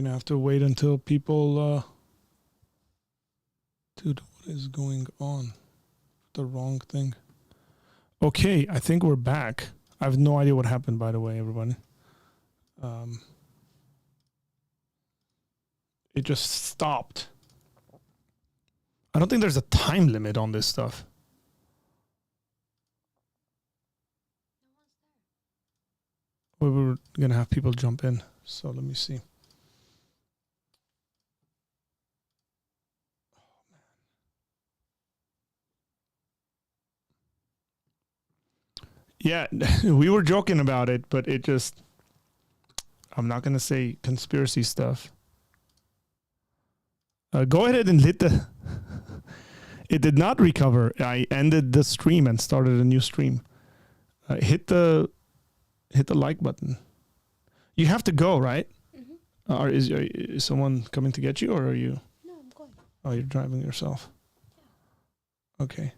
gonna have to wait until people. Dude, what is going on? The wrong thing. Okay, I think we're back. I have no idea what happened, by the way, everybody. It just stopped. I don't think there's a time limit on this stuff. We were gonna have people jump in, so let me see. Yeah, we were joking about it, but it just, I'm not going to say conspiracy stuff. Go ahead and hit the, it did not recover. I ended the stream and started a new stream. Hit the like button. You have to go, right? Mm-hmm. Is someone coming to get you, or are you? No, I'm going. Oh, you're driving yourself. Yeah. Okay.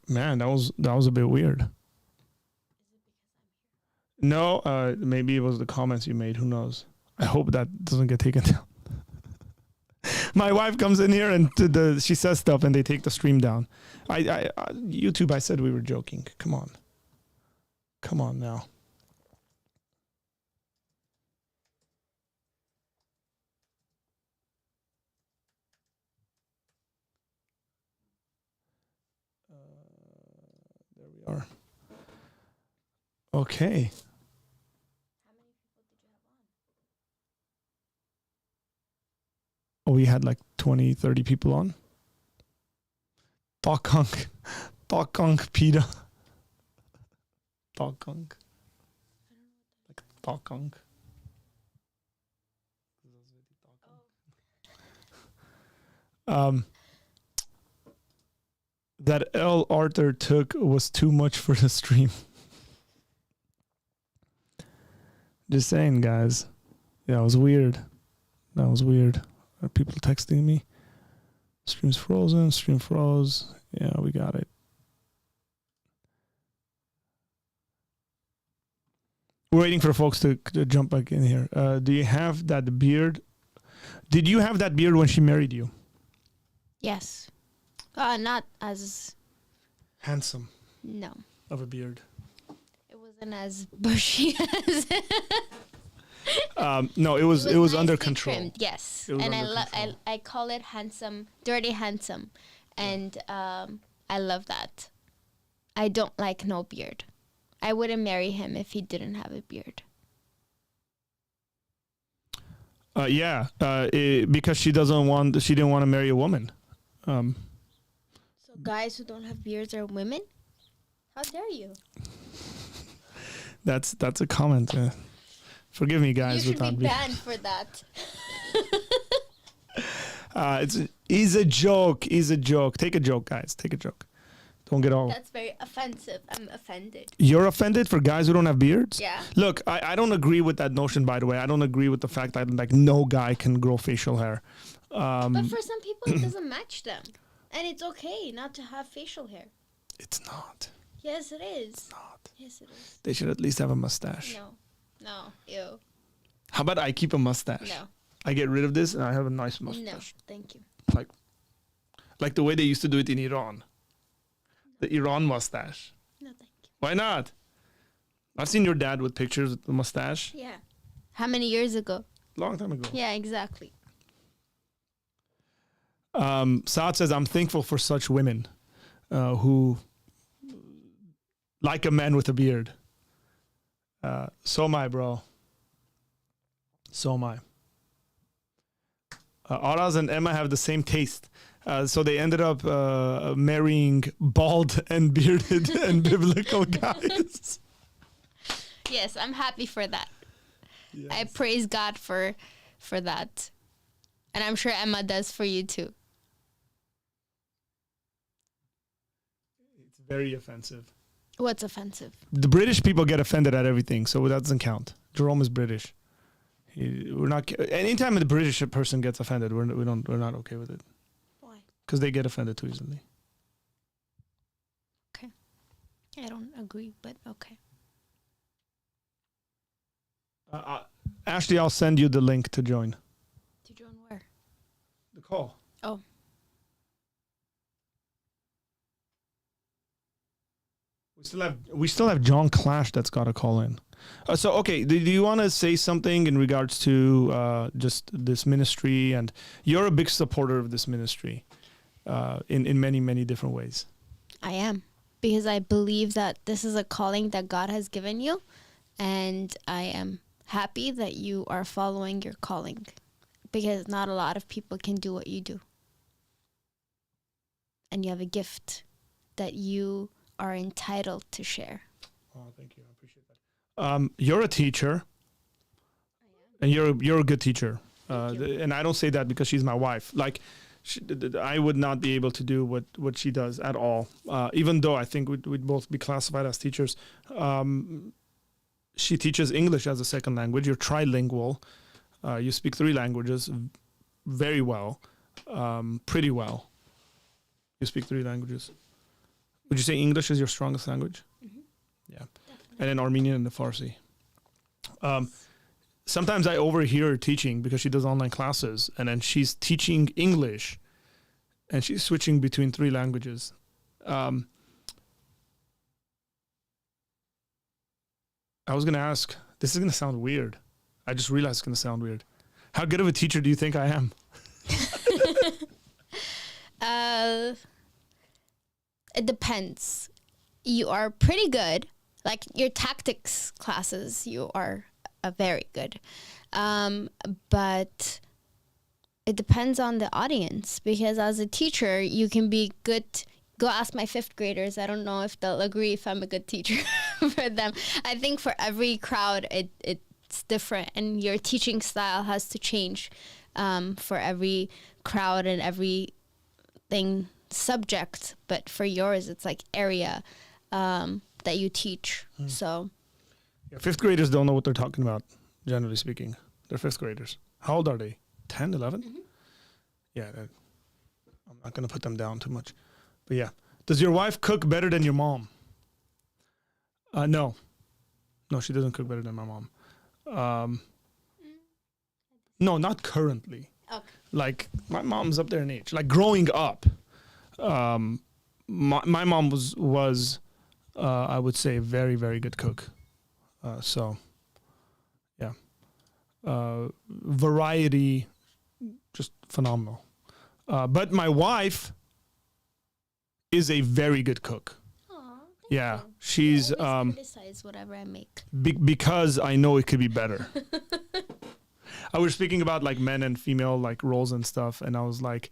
Man, that was a bit weird. No, maybe it was the comments you made. Who knows? I hope that doesn't get taken down. My wife comes in here and she says stuff and they take the stream down. YouTube, I said we were joking. Come on. Come on now. There we are. Okay. How many people did you have on? Oh, we had like 20, 30 people on. Talkunk Pita. Talkunk. Like Talkunk. That L Arthur took was too much for the stream. Just saying, guys. Yeah, it was weird. That was weird. Are people texting me? Stream's frozen. Stream froze. Yeah, we got it. We're waiting for folks to jump back in here. Do you have that beard? Did you have that beard when she married you? Yes. Not as handsome. No. Of a beard. It wasn't as bushy as. No, it was under control. Trimmed, yes, and I call it handsome, dirty handsome, and I love that. I don't like no beard. I wouldn't marry him if he didn't have a beard. Because she didn't want to marry a woman. So guys who don't have beards are women? How dare you? That's a comment. Forgive me, guys. You should be banned for that. He's a joke. He's a joke. Take a joke, guys. Take a joke. Don't get all... That's very offensive. I'm offended. You're offended for guys who don't have beards? Yeah. Look, I don't agree with that notion, by the way. I don't agree with the fact that like no guy can grow facial hair. But for some people, it doesn't match them. And it's okay not to have facial hair. It's not. Yes, it is. It's not. Yes, it is. They should at least have a mustache. No. Ew. How about I keep a mustache? No. I get rid of this and I have a nice mustache. No, thank you. Like the way they used to do it in Iran. The Iran mustache. No, thank you. Why not? I've seen your dad with pictures with the mustache. Yeah. How many years ago? Long time ago. Yeah, exactly. Saad says, I'm thankful for such women who like a man with a beard. So am I, bro. So am I. Araz and Emma have the same taste. So they ended up marrying bald and bearded and biblical guys. Yes, I'm happy for that. Yes. I praise God for that. And I'm sure Emma does for you too. It's very offensive. What's offensive? The British people get offended at everything, so that doesn't count. Jerome is British. We're not. Anytime the British person gets offended, we're not okay with it. Why? Because they get offended too easily. Okay. I don't agree, but okay. Ashley, I'll send you the link to join. To join where? The call. Oh. We still have John Clash that's got to call in. So okay, do you want to say something in regards to just this ministry? And you're a big supporter of this ministry in many different ways. I am, because I believe that this is a calling that God has given you, and I am happy that you are following your calling, because not a lot of people can do what you do. And you have a gift that you are entitled to share. Oh, thank you. I appreciate that. You're a teacher, and you're a good teacher. And I don't say that because she's my wife. Like, I would not be able to do what she does at all. Even though I think we'd both be classified as teachers. She teaches English as a second language. You're trilingual. You speak 3 languages very well, pretty well. You speak 3 languages. Would you say English is your strongest language? Mm-hmm. Yeah. Definitely. And then Armenian and the Farsi. Sometimes I overhear her teaching because she does online classes, and then she's teaching English and she's switching between 3 languages. I was going to ask, this is going to sound weird. I just realized it's going to sound weird. How good of a teacher do you think I am? It depends. You are pretty good. Like your tactics classes, you are very good. But it depends on the audience, because as a teacher, you can be good. Go ask my 5th graders. I don't know if they'll agree if I'm a good teacher for them. I think for every crowd, it's different, and your teaching style has to change for every crowd and everything subject. But for yours, it's like area that you teach. So, yeah, 5th graders don't know what they're talking about, generally speaking. They're 5th graders. How old are they? 10, 11? Mm-hmm. Yeah, I'm not going to put them down too much. But yeah. Does your wife cook better than your mom? No. No, she doesn't cook better than my mom. No, not currently. Okay. Like, my mom's up there in age. Like, growing up, my mom was I would say, a very, very good cook. So, yeah. Variety, just phenomenal. But my wife is a very good cook. Aww, yeah, you. she's criticize whatever I make because I know it could be better. I was speaking about like men and female like roles and stuff, and I was like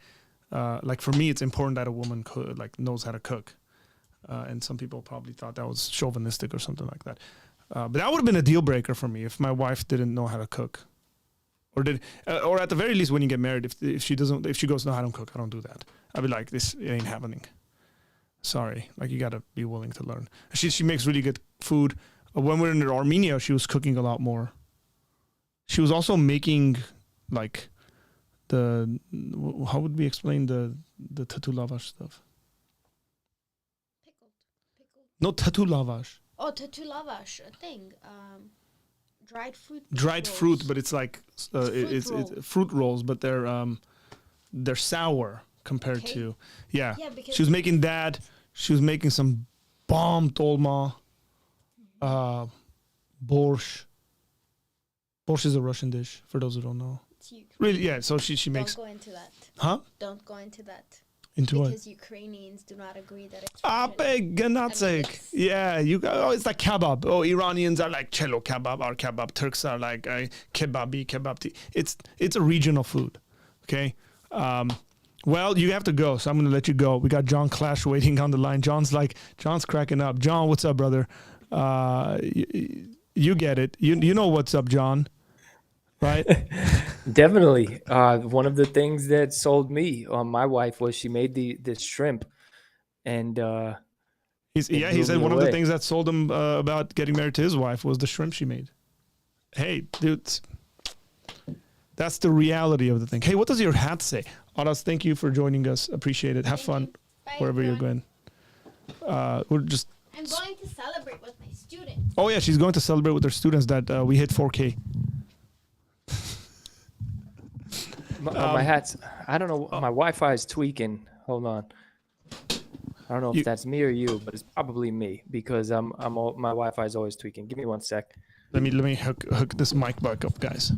for me, it's important that a woman knows how to cook. And some people probably thought that was chauvinistic or something like that. But that would have been a deal breaker for me if my wife didn't know how to cook, or at the very least when you get married, if she goes, no, I don't cook, I don't do that. I'd be like, it ain't happening. Sorry, like you gotta be willing to learn. She makes really good food. When we were in Armenia, she was cooking a lot more. She was also making like how would we explain the tatu lavash stuff? No, tatu lavash. Oh, tatu lavash, a thing. Dried fruit. Dried rolls. fruit, but it's like it's fruit rolls, but they're sour compared to because she was making that. She was making some bomb dolma, borscht. Borscht is a Russian dish for those who don't know. Really, yeah. So she makes. Don't go into that. Huh? Don't go into that. Into what? Because Ukrainians do not agree that it's yeah, it's like kebab. Oh, Iranians are like cello kebab, our kebab. Turks are like kebabti. It's a regional food. Okay. Well, you have to go, so I'm going to let you go. We got John Clash waiting on the line. John's cracking up. John, what's up, brother? You get it. You know what's up, John. Right? Definitely. One of the things that sold me on my wife was she made this shrimp, and he said one of the things that sold him about getting married to his wife was the shrimp she made. Hey, dudes, that's the reality of the thing. Hey, what does your hat say? Aras, thank you for joining us. Appreciate it. Have fun wherever you're going. I'm going to celebrate with my students. Oh yeah, she's going to celebrate with her students that we hit 4K. My hat's. I don't know. My Wi-Fi is tweaking. Hold on. I don't know if that's me or you, but it's probably me because my Wi-Fi is always tweaking. Give me 1 sec. Let me hook this mic back up, guys.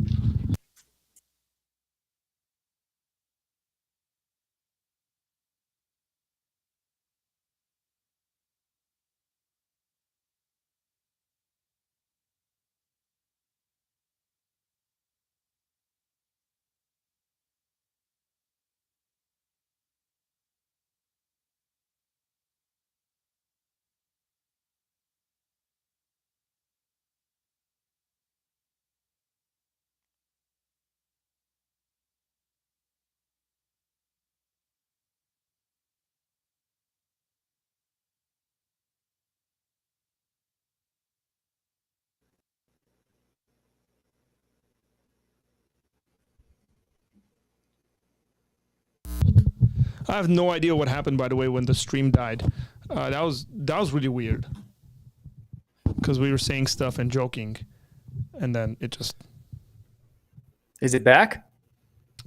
I have no idea what happened, by the way, when the stream died. That was really weird because we were saying stuff and joking, and then it just. Is it back?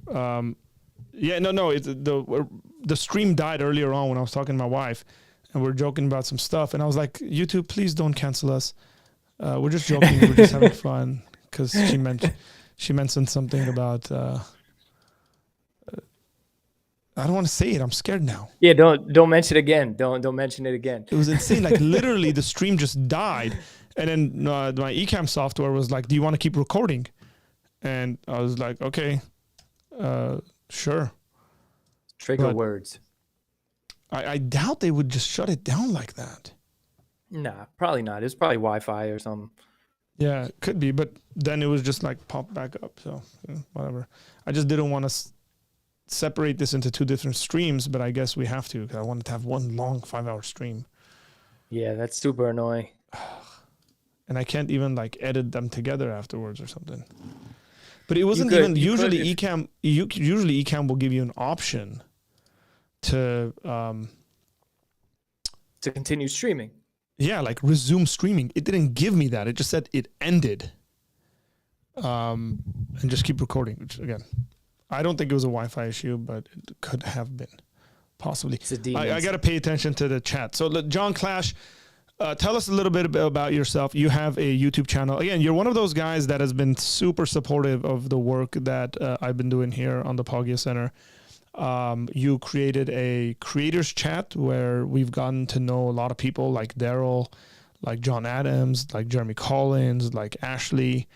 Yeah, no. It's the stream died earlier on when I was talking to my wife, and we're joking about some stuff, and I was like, "YouTube, please don't cancel us. We're just joking. We're just having fun." Because she mentioned something about. I don't want to say it. I'm scared now. Yeah, don't mention it again. Don't mention it again. It was insane. Like literally, the stream just died, and then my Ecamm software was like, "Do you want to keep recording?" And I was like, "Okay, sure." Trigger words. I doubt they would just shut it down like that. Nah, probably not. It's probably Wi-Fi or something. Yeah, it could be, but then it was just like popped back up. So whatever. I just didn't want to separate this into two different streams, but I guess we have to because I wanted to have one long 5-hour stream. Yeah, that's super annoying. And I can't even like edit them together afterwards or something. But it wasn't even usually Ecamm. Usually Ecamm will give you an option to continue streaming. Yeah, like resume streaming. It didn't give me that. It just said it ended. And just keep recording, which again, I don't think it was a Wi-Fi issue, but it could have been, possibly. I got to pay attention to the chat. So John Clash, tell us a little bit about yourself. You have a YouTube channel. Again, you're one of those guys that has been super supportive of the work that I've been doing here on the Apologia Center. You created a creators chat where we've gotten to know a lot of people like Daryl, like John Adams, like Jeremy Collins, like Ashley.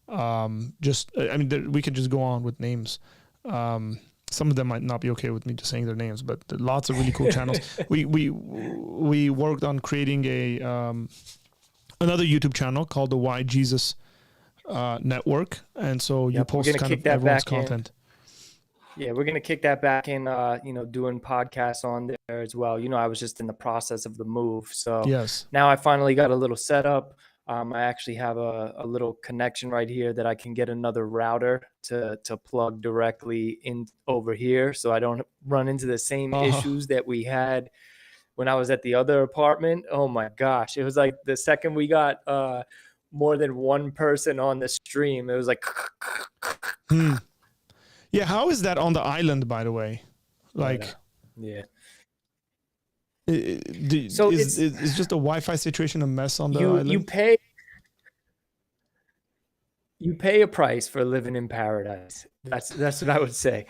We could just go on with names. Some of them might not be okay with me just saying their names, but lots of really cool channels. We worked on creating another YouTube channel called the Why Jesus Network, and so you post kind of everyone's content. Yeah, we're gonna kick that back in. Doing podcasts on there as well. I was just in the process of the move, so yes. Now I finally got a little setup. I actually have a little connection right here that I can get another router to plug directly in over here, so I don't run into the same issues that we had when I was at the other apartment. Oh my gosh, it was like the second we got more than one person on the stream, it was like. Yeah, how is that on the island, by the way? Like, yeah. So is just a Wi-Fi situation a mess on the island? You pay a price for living in paradise. That's what I would say.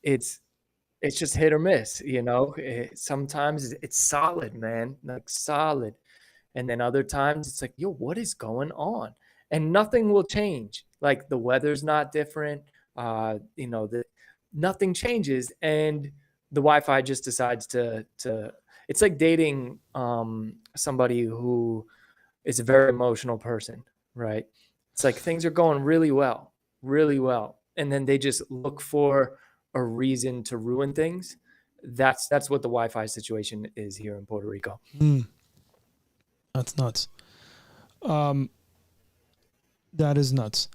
It's just hit or miss, sometimes it's solid, man, like solid. And then other times it's like, yo, what is going on? And nothing will change. Like the weather's not different. Nothing changes, and the Wi-Fi just decides to it's like dating somebody who is a very emotional person, right? It's like things are going really well, and then they just look for a reason to ruin things. That's what the Wi-Fi situation is here in Puerto Rico. That's nuts. That is nuts.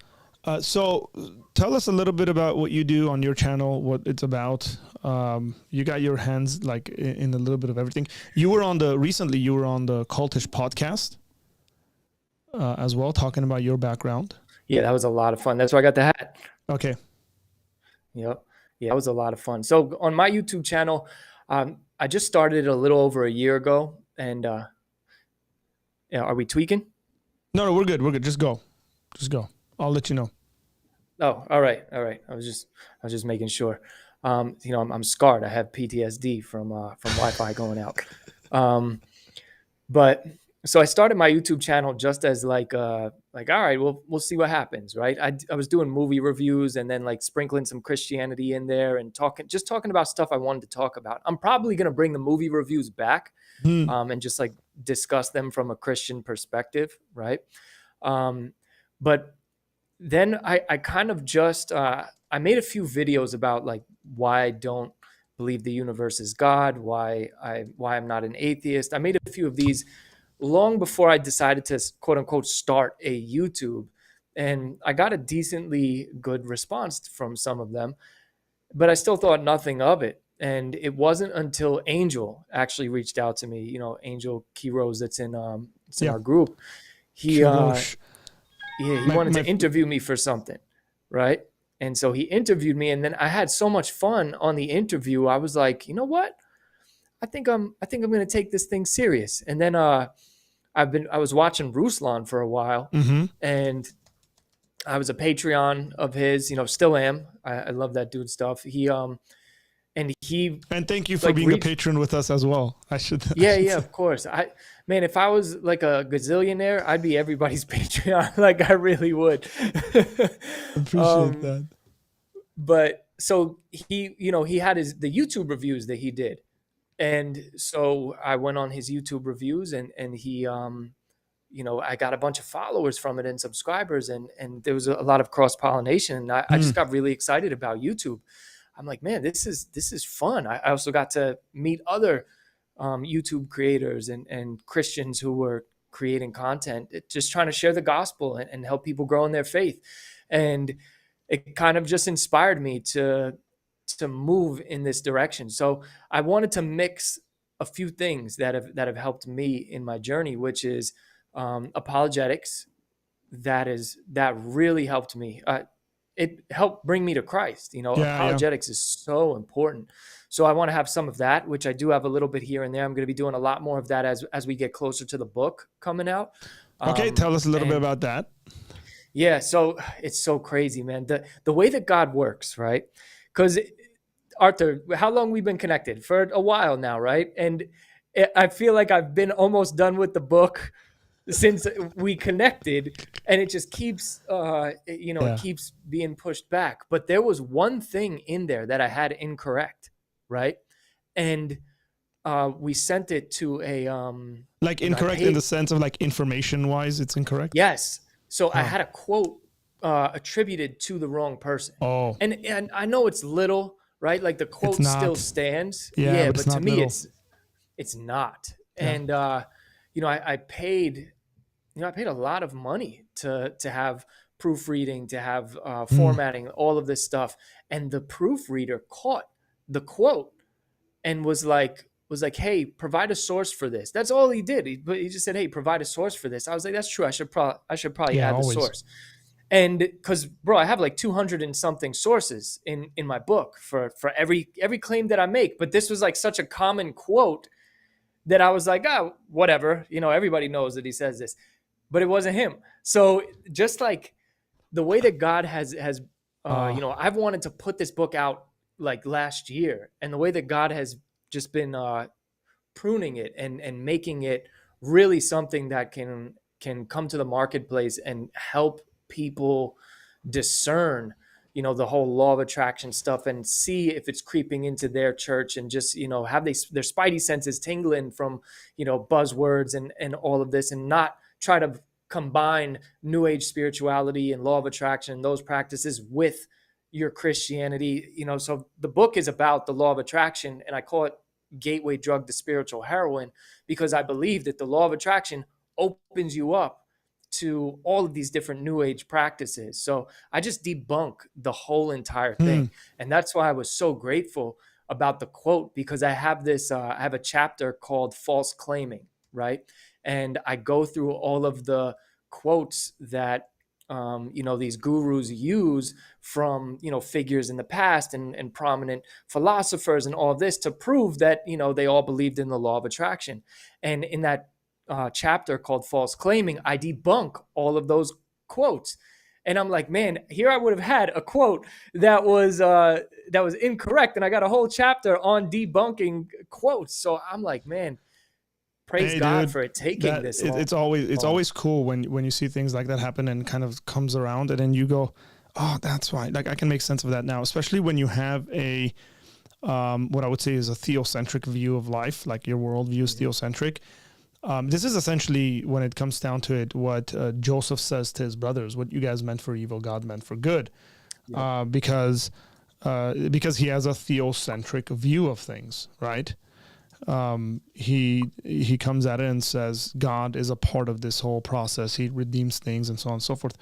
So tell us a little bit about what you do on your channel, what it's about. You got your hands like in a little bit of everything. You were on the Cultish podcast as well, talking about your background. Yeah, that was a lot of fun. That's why I got the hat. Okay. Yep. Yeah, that was a lot of fun. So on my YouTube channel, I just started it a little over a year ago. And yeah, are we tweaking? No, we're good. We're good. Just go. Just go. I'll let you know. Oh, all right. All right. I was just making sure. I'm scarred. I have PTSD from Wi-Fi going out. But so I started my YouTube channel just as like all right, we'll see what happens, right? I was doing movie reviews and then like sprinkling some Christianity in there and talking about stuff I wanted to talk about. I'm probably gonna bring the movie reviews back, and just like discuss them from a Christian perspective, right? But then I kind of just I made a few videos about like why I don't believe the universe is God, why I'm not an atheist. I made a few of these long before I decided to quote unquote start a YouTube, and I got a decently good response from some of them, but I still thought nothing of it. And it wasn't until Angel actually reached out to me, Angel Keyros, it's in Yeah. our group. He Kirosh. Yeah, he wanted to interview me for something, right? And so he interviewed me, and then I had so much fun on the interview. I was like, you know what? I think I'm going to take this thing serious. And then I was watching Ruslan for a while, and I was a Patreon of his, still am. I love that dude stuff. And thank you for like being a patron with us as well. Yeah, of course. Man, if I was like a gazillionaire, I'd be everybody's Patreon. Like I really would. Appreciate that. But so he had the YouTube reviews that he did. And so I went on his YouTube reviews, and he I got a bunch of followers from it and subscribers, and there was a lot of cross-pollination. And I just got really excited about YouTube. I'm like, man, this is fun. I also got to meet other YouTube creators and Christians who were creating content, just trying to share the gospel and help people grow in their faith. And it kind of just inspired me to move in this direction. So I wanted to mix a few things that have helped me in my journey, which is apologetics. That really helped me. It helped bring me to Christ. Apologetics is so important. So I want to have some of that, which I do have a little bit here and there. I'm going to be doing a lot more of that as we get closer to the book coming out. Okay, tell us a little bit about that. Yeah, so it's so crazy, man. The way that God works, right? Because Arthur, how long we've been connected? For a while now, right? And I feel like I've been almost done with the book since we connected, and it just keeps it keeps being pushed back. But there was one thing in there that I had incorrect, right? And we sent it to a like incorrect in the sense of like information wise, it's incorrect. Yes. So I had a quote attributed to the wrong person. Oh. And I know it's little, right? Like the quote still stands. Yeah, but to me it's not. Yeah. And I paid a lot of money to have proofreading, to have formatting, all of this stuff. And the proofreader caught the quote and was like, hey, provide a source for this. That's all he did. He just said, hey, provide a source for this. I was like, that's true. I should probably add the source. And because, bro, I have like 200 and something sources in my book for every claim that I make. But this was like such a common quote that I was like, oh, whatever. Everybody knows that he says this. But it wasn't him. So just like the way that God has I've wanted to put this book out like last year. And the way that God has just been pruning it and making it really something that can come to the marketplace and help people discern, the whole law of attraction stuff and see if it's creeping into their church, and just, have their spidey senses tingling from, buzzwords and all of this, and not try to combine new age spirituality and law of attraction and those practices with your Christianity. So the book is about the law of attraction, and I call it gateway drug to spiritual heroin, because I believe that the law of attraction opens you up to all of these different new age practices. So I just debunk the whole entire thing. And that's why I was so grateful about the quote, because I have this, I have a chapter called False Claiming, right? And I go through all of the quotes that these gurus use from, figures in the past and prominent philosophers and all this to prove that, they all believed in the law of attraction. And in that chapter called False Claiming, I debunk all of those quotes. And I'm like, man, here I would have had a quote that was incorrect. And I got a whole chapter on debunking quotes. So I'm like, man, praise God, dude, for it taking this long. It's always cool when you see things like that happen and kind of comes around, and then you go, oh, that's why. Like, I can make sense of that now, especially when you have a what I would say is a theocentric view of life, like your worldview is theocentric. This is essentially, when it comes down to it, what Joseph says to his brothers: what you guys meant for evil, God meant for good. Yeah. Because he has a theocentric view of things, right? He comes at it and says God is a part of this whole process. He redeems things and so on and so forth.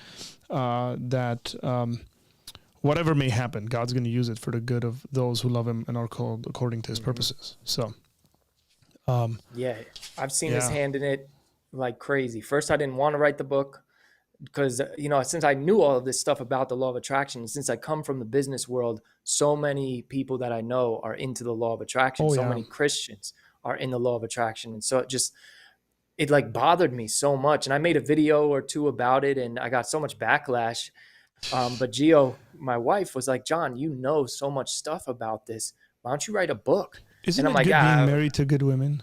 Whatever may happen, God's going to use it for the good of those who love him and are called according to his purposes. So, I've seen his hand in it like crazy. First, I didn't want to write the book because, since I knew all of this stuff about the law of attraction, since I come from the business world, so many people that I know are into the law of attraction. Many Christians are in the law of attraction. And so it like bothered me so much. And I made a video or two about it and I got so much backlash. But Gio, my wife, was like, John, you know so much stuff about this. Why don't you write a book? Isn't it good being married to good women?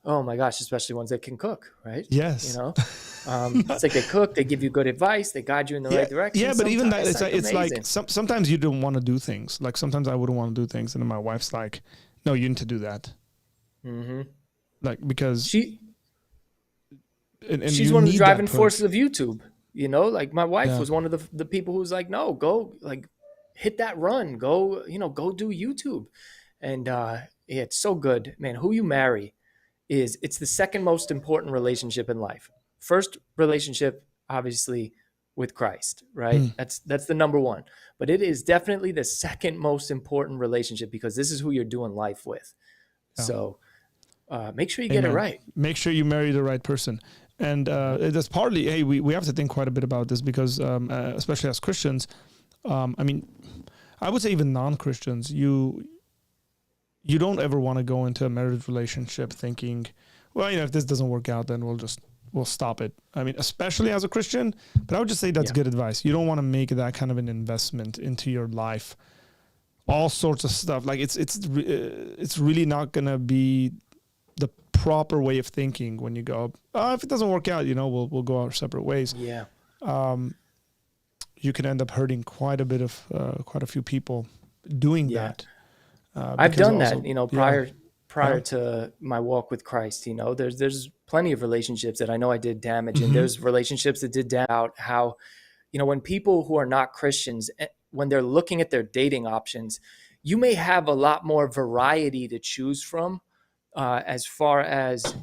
Oh my gosh, especially ones that can cook, right? Yes. It's like they cook, they give you good advice, they guide you in the right direction. Yeah, but even that, it's like sometimes you don't want to do things. Like sometimes I wouldn't want to do things, and then my wife's like, "No, you need to do that." Mm-hmm. Like because she's one of the driving forces of YouTube. Like my wife was one of the people who's like, "No, go like hit that run, go do YouTube," and it's so good, man. Who you marry. It's the second most important relationship in life. First relationship, obviously, with Christ, right? That's the number one. But it is definitely the second most important relationship because this is who you're doing life with. Yeah. So make sure you get it right. Make sure you marry the right person. And that's partly, we have to think quite a bit about this because, especially as Christians, I would say even non-Christians, you don't ever want to go into a marriage relationship thinking, well, if this doesn't work out, then we'll stop it. Especially as a Christian, but I would just say that's good advice. You don't want to make that kind of an investment into your life. All sorts of stuff. Like it's really not going to be the proper way of thinking when you go, if it doesn't work out, we'll go our separate ways. Yeah. You can end up hurting quite a few people doing that. I've done that, prior to my walk with Christ. There's plenty of relationships that I know I did damage, and there's relationships that did damage. Out how, when people who are not Christians, when they're looking at their dating options, you may have a lot more variety to choose from, as far as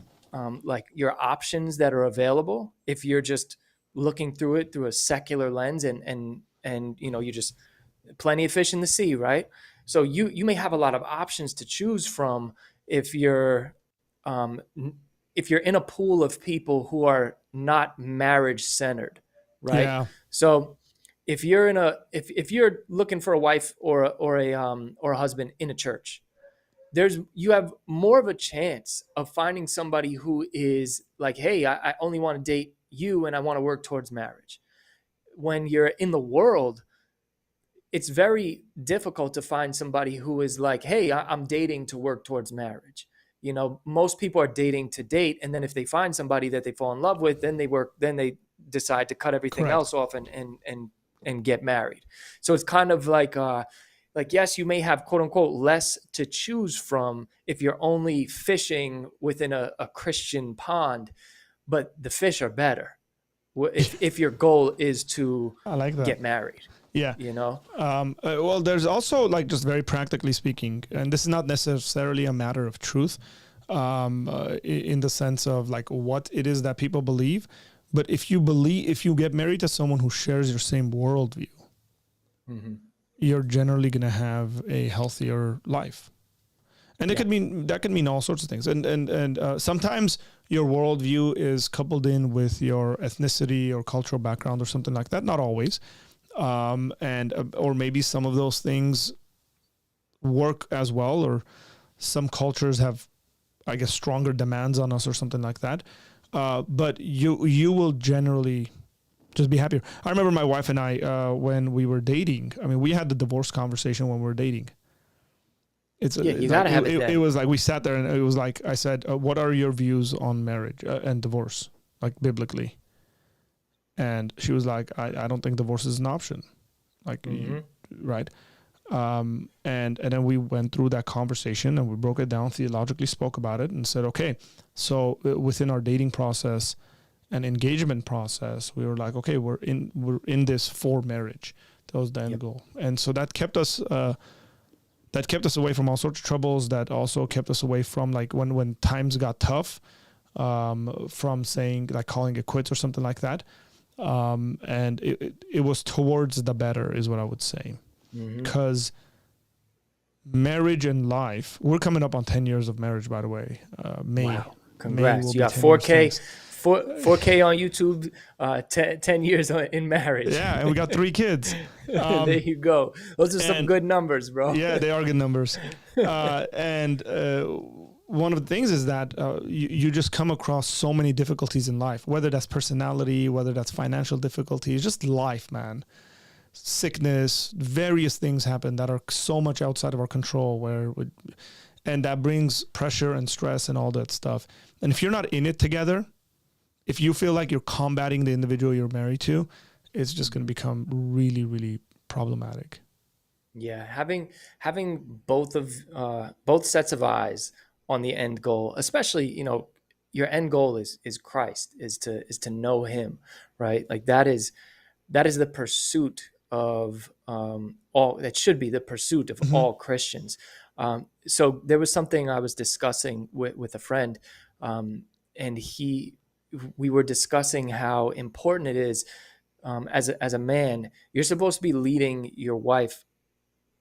like your options that are available. If you're just looking through it through a secular lens, and you just plenty of fish in the sea, right? So you may have a lot of options to choose from if you're in a pool of people who are not marriage centered, right? Yeah. So if you're if you're looking for a wife or a husband in a church, you have more of a chance of finding somebody who is like, hey, I only want to date you and I want to work towards marriage. When you're in the world, it's very difficult to find somebody who is like, hey, I'm dating to work towards marriage. Most people are dating to date. And then if they find somebody that they fall in love with, then they decide to cut everything else off and get married. So it's kind of like, yes, you may have quote unquote less to choose from if you're only fishing within a Christian pond, but the fish are better if your goal is to get married. Yeah. Well, there's also just very practically speaking, and this is not necessarily a matter of truth, in the sense of what it is that people believe. But if you get married to someone who shares your same worldview, you're generally going to have a healthier life. And it could mean all sorts of things. And sometimes your worldview is coupled in with your ethnicity or cultural background or something like that. Not always. Or maybe some of those things work as well, or some cultures have, I guess, stronger demands on us or something like that. But you will generally just be happier. I remember my wife and I, when we were dating, I mean, we had the divorce conversation when we were dating. You gotta have it. It was like we sat there and it was like I said, "What are your views on marriage and divorce, like biblically?" And she was like, "I don't think divorce is an option." Like, right? And then we went through that conversation and we broke it down, theologically spoke about it, and said, "Okay, so within our dating process and engagement process, we were like, okay, we're in this for marriage." That was the end goal, and so that kept us. That kept us away from all sorts of troubles. That also kept us away from, like, when times got tough, from saying, like, calling it quits or something like that. And it was towards the better is what I would say. Because marriage and life, we're coming up on 10 years of marriage, by the way. Wow. Congrats. You got 4K. 4K on YouTube, 10 years in marriage. Yeah, and we got 3 kids. There you go. Those are some good numbers, bro. Yeah, they are good numbers. And one of the things is that you just come across so many difficulties in life, whether that's personality, whether that's financial difficulties, just life, man. Sickness, various things happen that are so much outside of our control, and that brings pressure and stress and all that stuff. And if you're not in it together, if you feel like you're combating the individual you're married to, it's just going to become really, really problematic. Yeah, having both sets of eyes on the end goal, especially, your end goal is Christ, is to know Him, right? Like that is the pursuit of all. That should be the pursuit of all Christians. So there was something I was discussing with a friend, and we were discussing how important it is, as a man, you're supposed to be leading your wife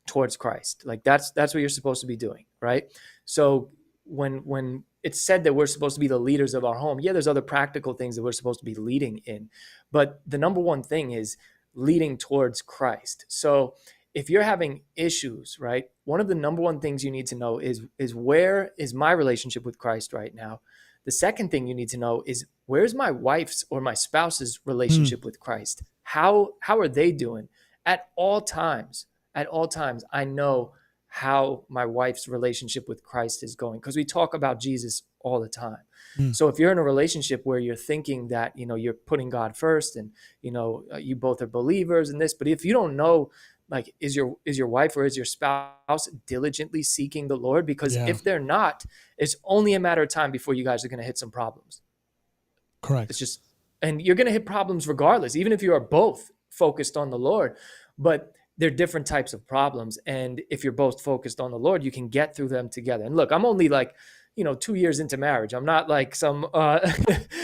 towards Christ. Like that's what you're supposed to be doing, right? So when it's said that we're supposed to be the leaders of our home, there's other practical things that we're supposed to be leading in, but the number one thing is leading towards Christ. So if you're having issues, right, one of the number one things you need to know is where is my relationship with Christ right now? The second thing you need to know is, where's my wife's or my spouse's relationship with Christ? How are they doing? At all times, I know how my wife's relationship with Christ is going, because we talk about Jesus all the time. So if you're in a relationship where you're thinking that, you're putting God first and, you both are believers in this, but if you don't know, like, is your wife or is your spouse diligently seeking the Lord? Because if they're not, it's only a matter of time before you guys are going to hit some problems. Correct. It's just, and you're going to hit problems regardless, even if you are both focused on the Lord, but they're different types of problems. And if you're both focused on the Lord, you can get through them together. And look, I'm only like, 2 years into marriage. I'm not like some,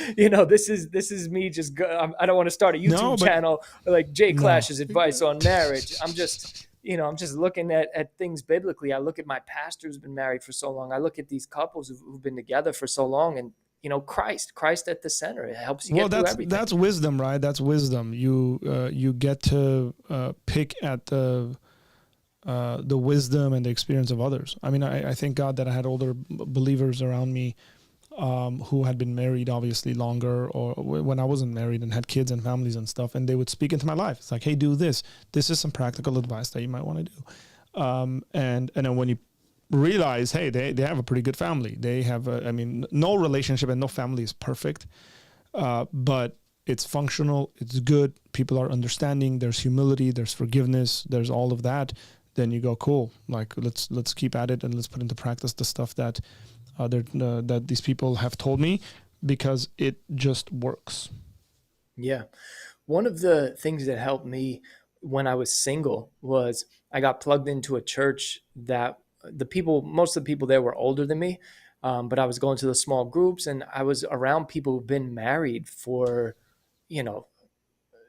this is me just, I don't want to start a YouTube channel like Jay Clash's advice on marriage. I'm just, I'm just looking at things biblically. I look at my pastor who's been married for so long. I look at these couples who've been together for so long, and Christ at the center. It helps you get through everything. That's wisdom, right? That's wisdom. You get to pick at the wisdom and the experience of others. I mean, I thank God that I had older believers around me who had been married obviously longer, or when I wasn't married and had kids and families and stuff, and they would speak into my life. It's like, hey, do this. This is some practical advice that you might want to do. And then when you realize, hey, they have a pretty good family. They have, no relationship and no family is perfect, but it's functional, it's good, people are understanding, there's humility, there's forgiveness, there's all of that. Then you go, cool, like let's keep at it and let's put into practice the stuff that that these people have told me, because it just works. Yeah. One of the things that helped me when I was single was I got plugged into a church that most of the people there were older than me, but I was going to the small groups and I was around people who've been married for,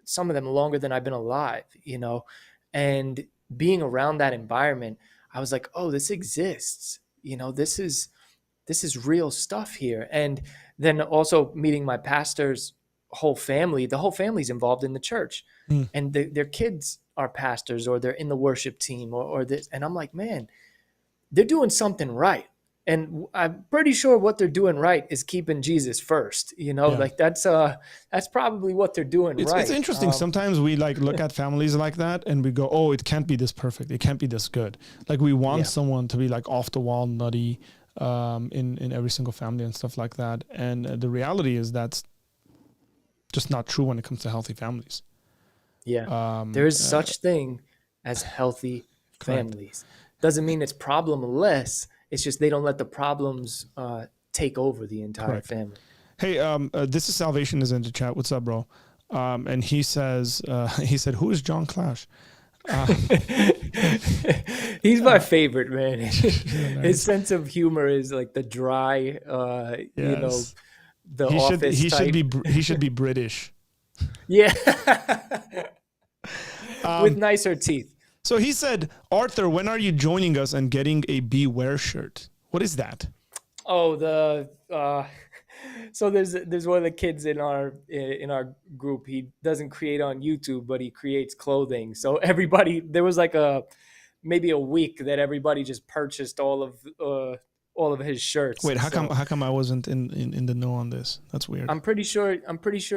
some of them longer than I've been alive, and being around that environment, I was like, oh, this exists. this is real stuff here. And then also meeting my pastor's whole family. The whole family's involved in the church, Mm. and their kids are pastors, or they're in the worship team, or this. And I'm like, man, they're doing something right. And I'm pretty sure what they're doing right is keeping Jesus first. Like that's probably what they're doing right. It's interesting. Sometimes we like look at families like that and we go, oh, it can't be this perfect. It can't be this good. Like we want someone to be like off the wall nutty in every single family and stuff like that. And the reality is that's just not true when it comes to healthy families. Yeah. There is such thing as healthy families. Doesn't mean it's problemless. It's just they don't let the problems take over the entire family. Hey, this is Salvation is in the chat. What's up, bro? And he says, he said, who is John Clash? He's my favorite, man. His sense of humor is like the dry, the office he should be British. Yeah. With nicer teeth. So he said, Arthur, when are you joining us and getting a Beware shirt? What is that? Oh, so there's one of the kids in our group. He doesn't create on YouTube, but he creates clothing. So everybody, there was like maybe a week that everybody just purchased all of his shirts. Wait, how come I wasn't in the know on this? That's weird. I'm pretty sure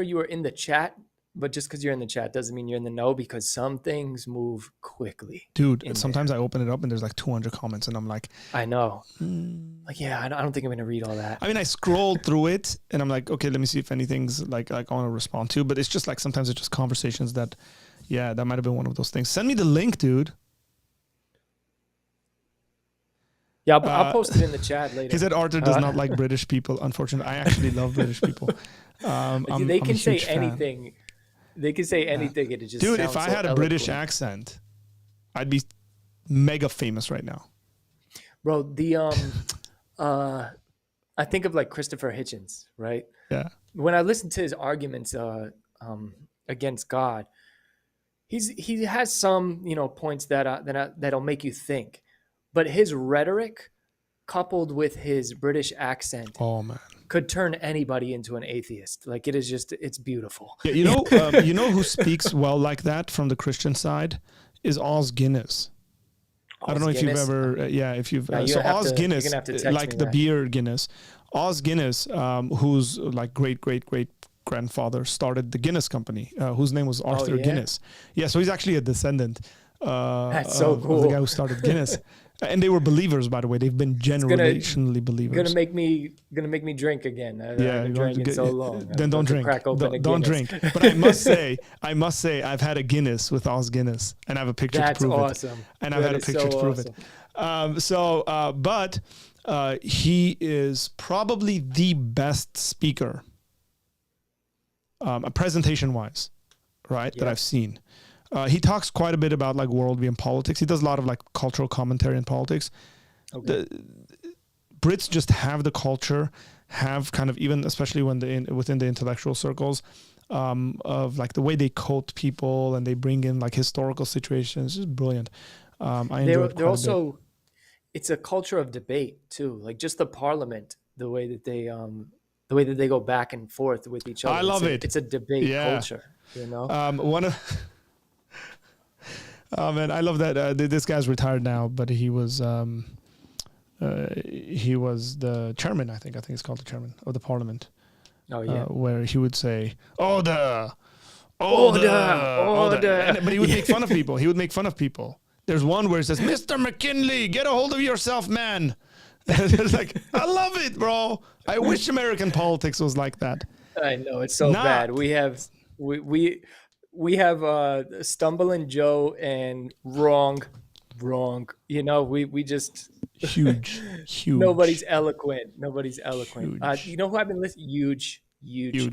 you were in the chat. But just because you're in the chat doesn't mean you're in the know, because some things move quickly. Dude, sometimes I open it up and there's like 200 comments and I'm like... I know. Like, yeah, I don't think I'm going to read all that. I mean, I scrolled through it and I'm like, okay, let me see if anything's like I want to respond to. But it's just like sometimes it's just conversations that, that might have been one of those things. Send me the link, dude. Yeah, I'll post it in the chat later. He said Arthur does not like British people. Unfortunately, I actually love British people. They can say anything. They can say anything, and it just dude. Sounds if I so had a eloquent. British accent, I'd be mega famous right now, bro. I think of like Christopher Hitchens, right? Yeah. When I listen to his arguments against God, he has some points that'll make you think, but his rhetoric, coupled with his British accent, oh man, could turn anybody into an atheist. Like it is just, it's beautiful. Yeah, you know who speaks well like that from the Christian side is Os Guinness. I don't know if you've ever, so Os Guinness, like the beer Guinness, Os Guinness, whose like great grandfather started the Guinness company, whose name was Arthur Guinness. Yeah, so he's actually a descendant. That's so cool. Of the guy who started Guinness. And they were believers, by the way. They've been generationally believers. Gonna make me drink again. I haven't drank in so long. Then don't drink. Don't drink. But I must say, I've had a Guinness with Os Guinness, and I have a picture to prove awesome. it. And I've had a picture to prove it. But he is probably the best speaker, presentation-wise, right? That I've seen. He talks quite a bit about like worldview and politics. He does a lot of like cultural commentary in politics. Okay. Brits just have the culture, have kind of even, especially when within the intellectual circles, of like the way they quote people and they bring in like historical situations. It's just brilliant. I enjoy it quite a bit. It's a culture of debate too. Like just the parliament, the way that they go back and forth with each other. I love it. It's a debate culture. Oh man, I love that. This guy's retired now, but he was the chairman. I think it's called the chairman of the parliament. Oh yeah, where he would say order. But he would make fun of people. There's one where it says, "Mr. McKinley, get a hold of yourself, man." It's like, I love it, bro. I wish American politics was like that. I know, it's so bad. We have Stumbling Joe and wrong. We just huge. Nobody's eloquent. Huge. You know who I've been listening? Huge. You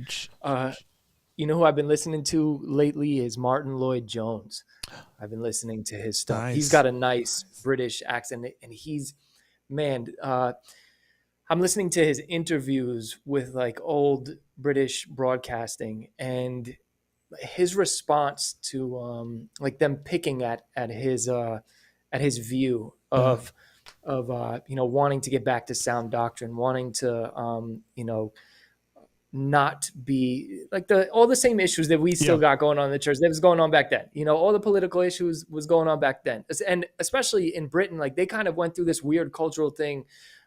know who I've been listening to lately is Martin Lloyd-Jones. I've been listening to his stuff. Nice. He's got a nice British accent, and I'm listening to his interviews with like old British broadcasting, and his response to like them picking at his view of wanting to get back to sound doctrine, wanting to not be like all the same issues that we still got going on in the church that was going on back then. All the political issues was going on back then. And especially in Britain, like they kind of went through this weird cultural thing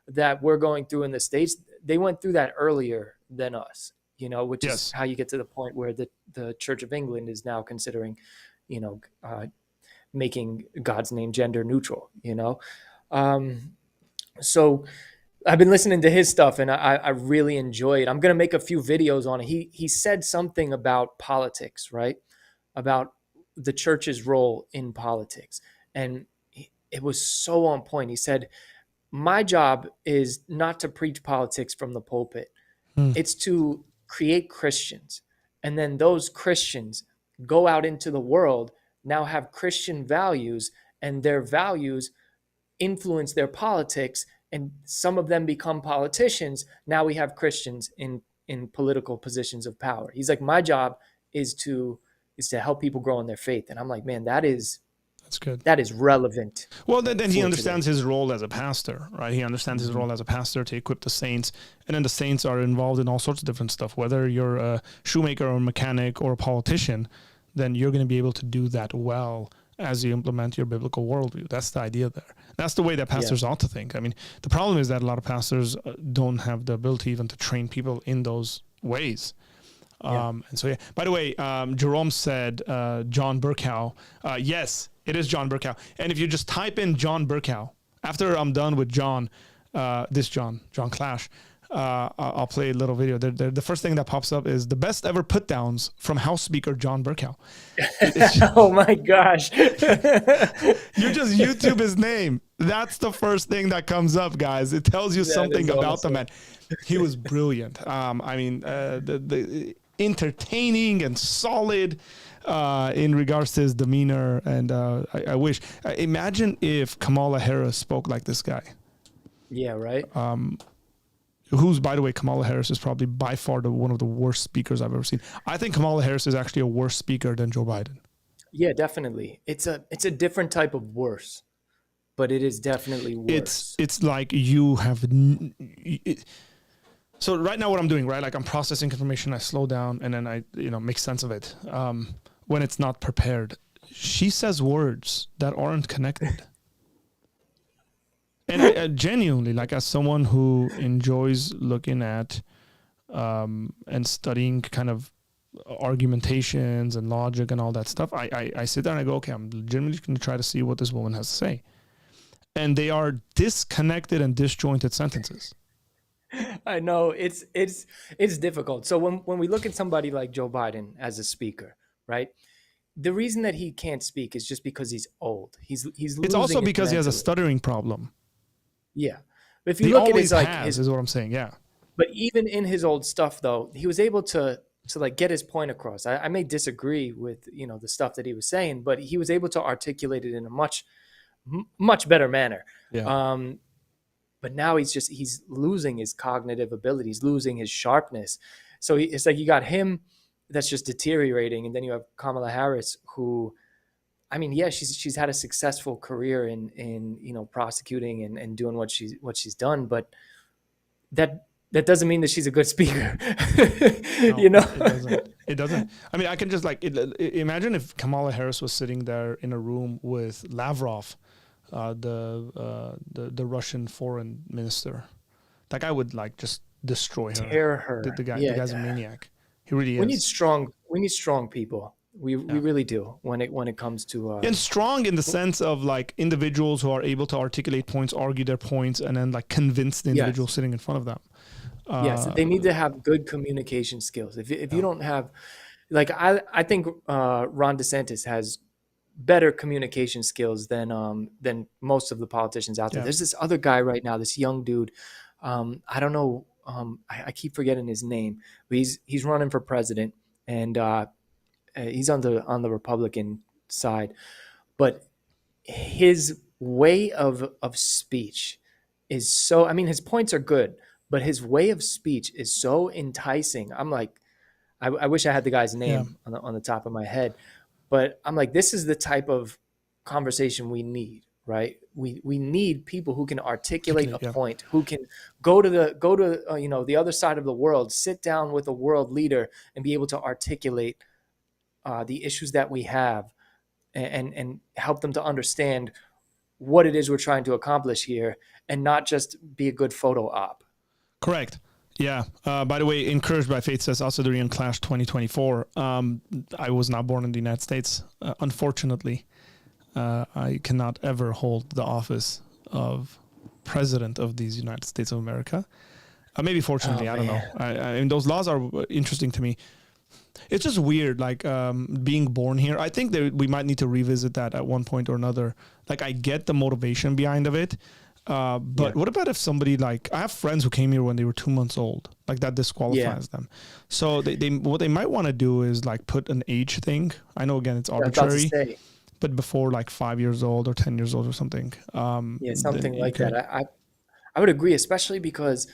that we're going through in the States. They went through that earlier than us, which is how you get to the point where the Church of England is now considering, making God's name gender neutral, so I've been listening to his stuff and I really enjoy it. I'm going to make a few videos on it. He said something about politics, right? About the church's role in politics. And it was so on point. He said, my job is not to preach politics from the pulpit. It's to create Christians. And then those Christians go out into the world, now have Christian values, and their values influence their politics, and some of them become politicians. Now we have Christians in political positions of power. He's like, my job is to help people grow in their faith. And I'm like, man, that's good. That is relevant. Well, then he understands his role as a pastor, right? He understands his role as a pastor to equip the saints. And then the saints are involved in all sorts of different stuff. Whether you're a shoemaker or a mechanic or a politician, then you're going to be able to do that well as you implement your biblical worldview. That's the idea there. That's the way that pastors ought to think. I mean, the problem is that a lot of pastors don't have the ability even to train people in those ways. And so, by the way, Jerome said John Burkow. Yes, it is John Burkow. And if you just type in John Burkow, after I'm done with John Clash, I'll play a little video. The first thing that pops up is the best ever put downs from House Speaker John Burkow. Oh my gosh. You just YouTube his name. That's the first thing that comes up, guys. It tells you something about the man. He was brilliant. The entertaining and solid in regards to his demeanor. And I wish, imagine if Kamala Harris spoke like this guy. Yeah, right. Who's, by the way, Kamala Harris is probably by far one of the worst speakers I've ever seen. I think Kamala Harris is actually a worse speaker than Joe Biden. Yeah, definitely. It's a different type of worse, but it is definitely worse. It's like you have. So right now, what I'm doing, right? Like I'm processing information. I slow down and then I, make sense of it. When it's not prepared, she says words that aren't connected. And I genuinely, like as someone who enjoys looking at and studying kind of argumentations and logic and all that stuff, I sit there and I go, okay, I'm legitimately going to try to see what this woman has to say. And they are disconnected and disjointed sentences. I know it's difficult. So when we look at somebody like Joe Biden as a speaker, right? The reason that he can't speak is just because he's old. He's losing. It's also because he has a stuttering problem. Yeah. But if you look at his is what I'm saying. Yeah. But even in his old stuff though, he was able to like get his point across. I may disagree with, the stuff that he was saying, but he was able to articulate it in a much better manner. Yeah. But now he's losing his cognitive abilities, losing his sharpness. So it's like you got him that's just deteriorating. And then you have Kamala Harris who, she's had a successful career in prosecuting and doing what she's done, but that doesn't mean that she's a good speaker. No, It doesn't. I mean, I can just imagine if Kamala Harris was sitting there in a room with Lavrov, the Russian foreign minister. That guy would just destroy her. Tear her. The guy's a maniac. He really is. We need strong people. We really do when it comes to and strong in the sense of individuals who are able to articulate points, argue their points, and then convince the individual sitting in front of them. Yes, they need to have good communication skills. If you don't have, I think Ron DeSantis has better communication skills than most of the politicians out there. Yeah. There's this other guy right now, this young dude. I don't know. I keep forgetting his name, but he's running for president, and he's on the Republican side, but his way of speech is so. I mean, his points are good, but his way of speech is so enticing. I'm like, I wish I had the guy's name on the top of my head, but I'm like, this is the type of conversation we need, right? We need people who can articulate a Yeah. point, who can go to the other side of the world, sit down with a world leader, and be able to articulate the issues that we have, and help them to understand what it is we're trying to accomplish here, and not just be a good photo op. Correct. Yeah. By the way, Encouraged by Faith says Asadurian Clash 2024. I was not born in the United States. Unfortunately, I cannot ever hold the office of president of these United States of America. Maybe fortunately, I don't know. I mean, those laws are interesting to me. It's just weird, like being born here. I think that we might need to revisit that at one point or another. Like, I get the motivation behind of it. But what about if somebody, like, I have friends who came here when they were 2 months old, like that disqualifies them. So they what they might want to do is like put an age thing. I know, again, it's arbitrary, but before like 5 years old or 10 years old or something. Something like that. I would agree, especially because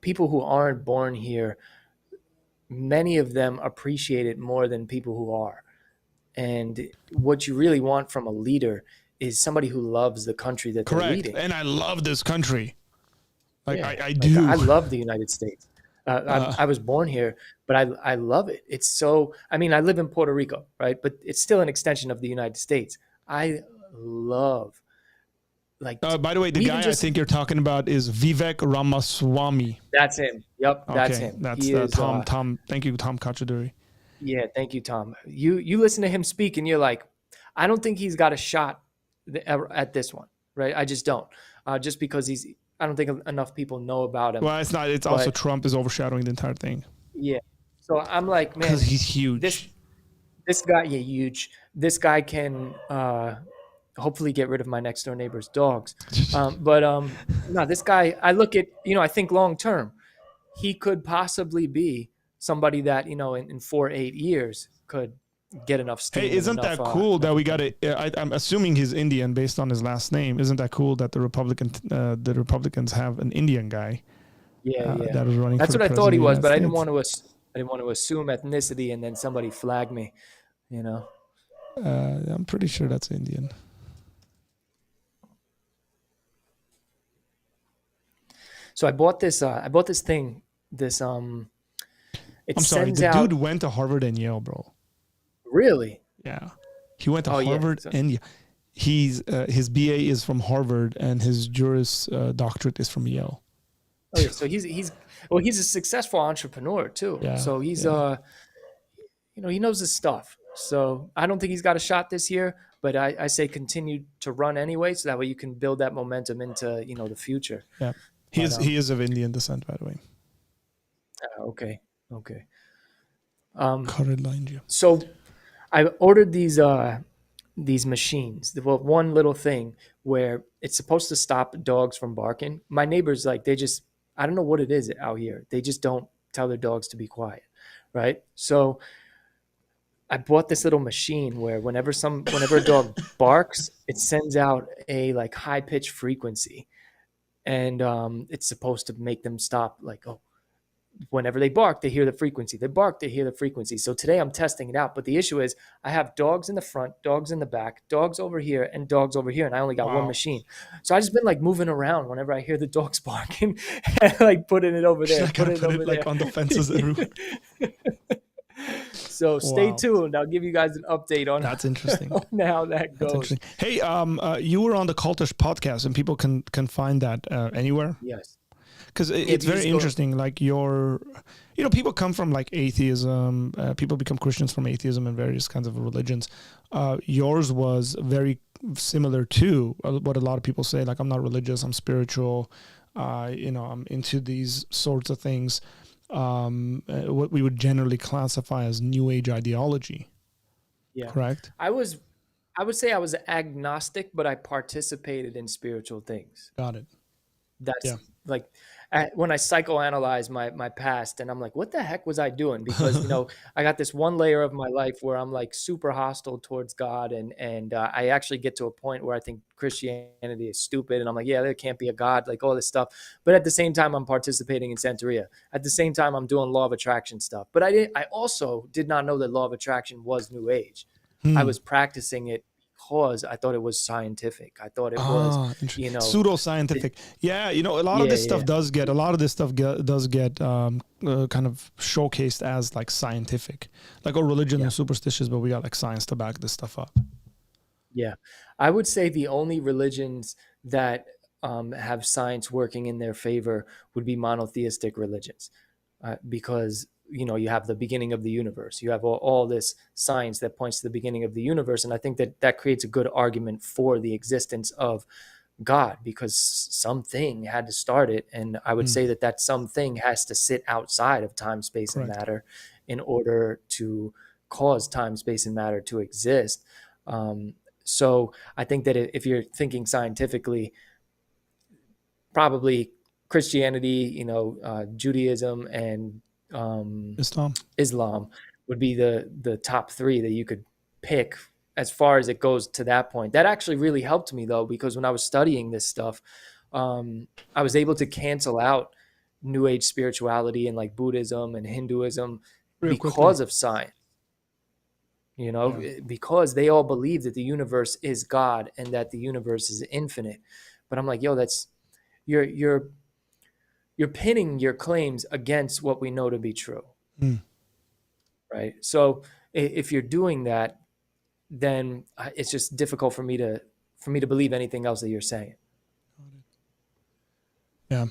people who aren't born here, many of them appreciate it more than people who are. And what you really want from a leader is somebody who loves the country that they're leading. And I love this country. Like, I do. I love the United States. I was born here, but I love it. It's so, I mean, I live in Puerto Rico, right? But it's still an extension of the United States. I love, like, by the way, the guy I think you're talking about is Vivek Ramaswamy. That's him. Yep, that's him. That's Tom. Thank you, Tom Kachaduri. Yeah, thank you, Tom. You listen to him speak, and you're like, I don't think he's got a shot at this one, right? I just don't. Just because I don't think enough people know about him. Well, it's not. It's also Trump is overshadowing the entire thing. Yeah. So I'm like, man, because he's huge. This guy, huge. This guy can hopefully get rid of my next door neighbor's dogs. No, this guy, I look at, I think long term, he could possibly be somebody that, in 4 to 8 years could get enough steam. Hey, isn't that cool that we got I'm assuming he's Indian based on his last name. Isn't that cool that the Republicans have an Indian guy? That was running. That's what I thought he was, but I didn't want to assume ethnicity and then somebody flag me. I'm pretty sure that's Indian. So I bought this thing. It I'm sorry, the dude went to Harvard and Yale, bro. Really? Yeah, he went to Harvard and he's his BA is from Harvard and his Juris Doctorate is from Yale. Oh yeah, so he's a successful entrepreneur too. Yeah, so he's he knows his stuff. So I don't think he's got a shot this year, but I say continue to run anyway, so that way you can build that momentum into the future. Yeah, he is of Indian descent, by the way. Okay. So I ordered these machines. Well, one little thing where it's supposed to stop dogs from barking. My neighbors, like, I don't know what it is out here. They just don't tell their dogs to be quiet, right? So I bought this little machine where whenever a dog barks, it sends out a like high pitched frequency, and it's supposed to make them stop. Like, whenever they bark, they hear the frequency. They bark, they hear the frequency. So today I'm testing it out. But the issue is I have dogs in the front, dogs in the back, dogs over here, and dogs over here. And I only got one machine. So I just been like moving around whenever I hear the dogs barking and like putting it over there. Put it like on the fences everywhere. So stay tuned. I'll give you guys an update on that's interesting. on how that goes. Hey, you were on the Cultish podcast and people can find that anywhere? Yes. Because it's very interesting. Like people come from like atheism. People become Christians from atheism and various kinds of religions. Yours was very similar to what a lot of people say. Like, I'm not religious. I'm spiritual. I'm into these sorts of things. What we would generally classify as New Age ideology. Yeah. Correct. I would say I was agnostic, but I participated in spiritual things. Got it. That's like when I psychoanalyze my past, and I'm like, what the heck was I doing? Because I got this one layer of my life where I'm like super hostile towards God, and I actually get to a point where I think Christianity is stupid, and I'm like, yeah, there can't be a God, like all this stuff. But at the same time, I'm participating in Santeria. At the same time, I'm doing law of attraction stuff. But I also did not know that law of attraction was New Age. I was practicing it because I thought it was scientific. I thought it was, pseudo-scientific. Yeah, a lot of this stuff does get kind of showcased as like scientific, like religion and superstitious, but we got like science to back this stuff up. Yeah, I would say the only religions that have science working in their favor would be monotheistic religions, because you have the beginning of the universe. You have all this science that points to the beginning of the universe, and I think that creates a good argument for the existence of God, because something had to start it, and I would say that something has to sit outside of time, space, and matter in order to cause time, space, and matter to exist. So I think that if you're thinking scientifically, probably Christianity, Judaism, and Islam would be the top three that you could pick as far as it goes to that point. That actually really helped me, though, because when I was studying this stuff, I was able to cancel out New Age spirituality and like Buddhism and Hinduism because of science. Because they all believe that the universe is God and that the universe is infinite. But I'm like, that's you're pinning your claims against what we know to be true. Right? So if you're doing that, then it's just difficult for me to believe anything else that you're saying. Yeah.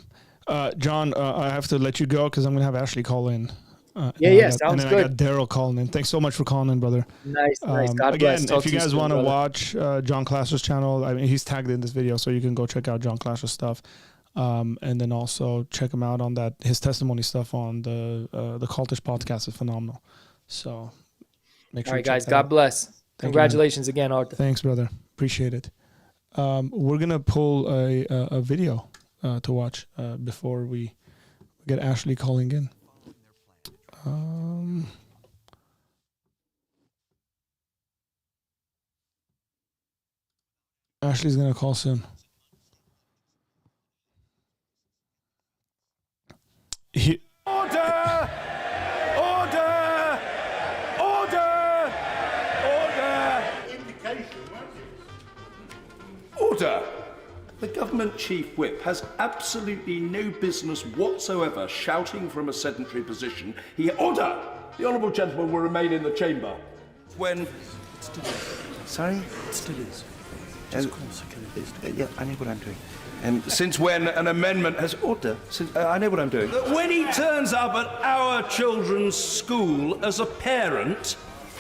John, I have to let you go because I'm going to have Ashley call in. Sounds good. And then I got Daryl calling in. Thanks so much for calling in, brother. Nice. God again, bless. if you guys want to watch John Clasher's channel, I mean, he's tagged in this video, so you can go check out John Clasher's stuff. And then also check him out on his testimony stuff on the Cultish podcast is phenomenal. So make sure. All right, guys. God bless. Congratulations again, Arthur. Thanks, brother. Appreciate it. We're gonna pull a video to watch before we get Ashley calling in. Ashley's gonna call soon. Order! Order! The government chief whip has absolutely no business whatsoever shouting from a sedentary position. Order! The honourable gentleman will remain in the chamber. When... Sorry? It still is. Just call security. Yeah, I know what I'm doing. And since when an amendment has... Order. I know what I'm doing. When he turns up at our children's school as a parent,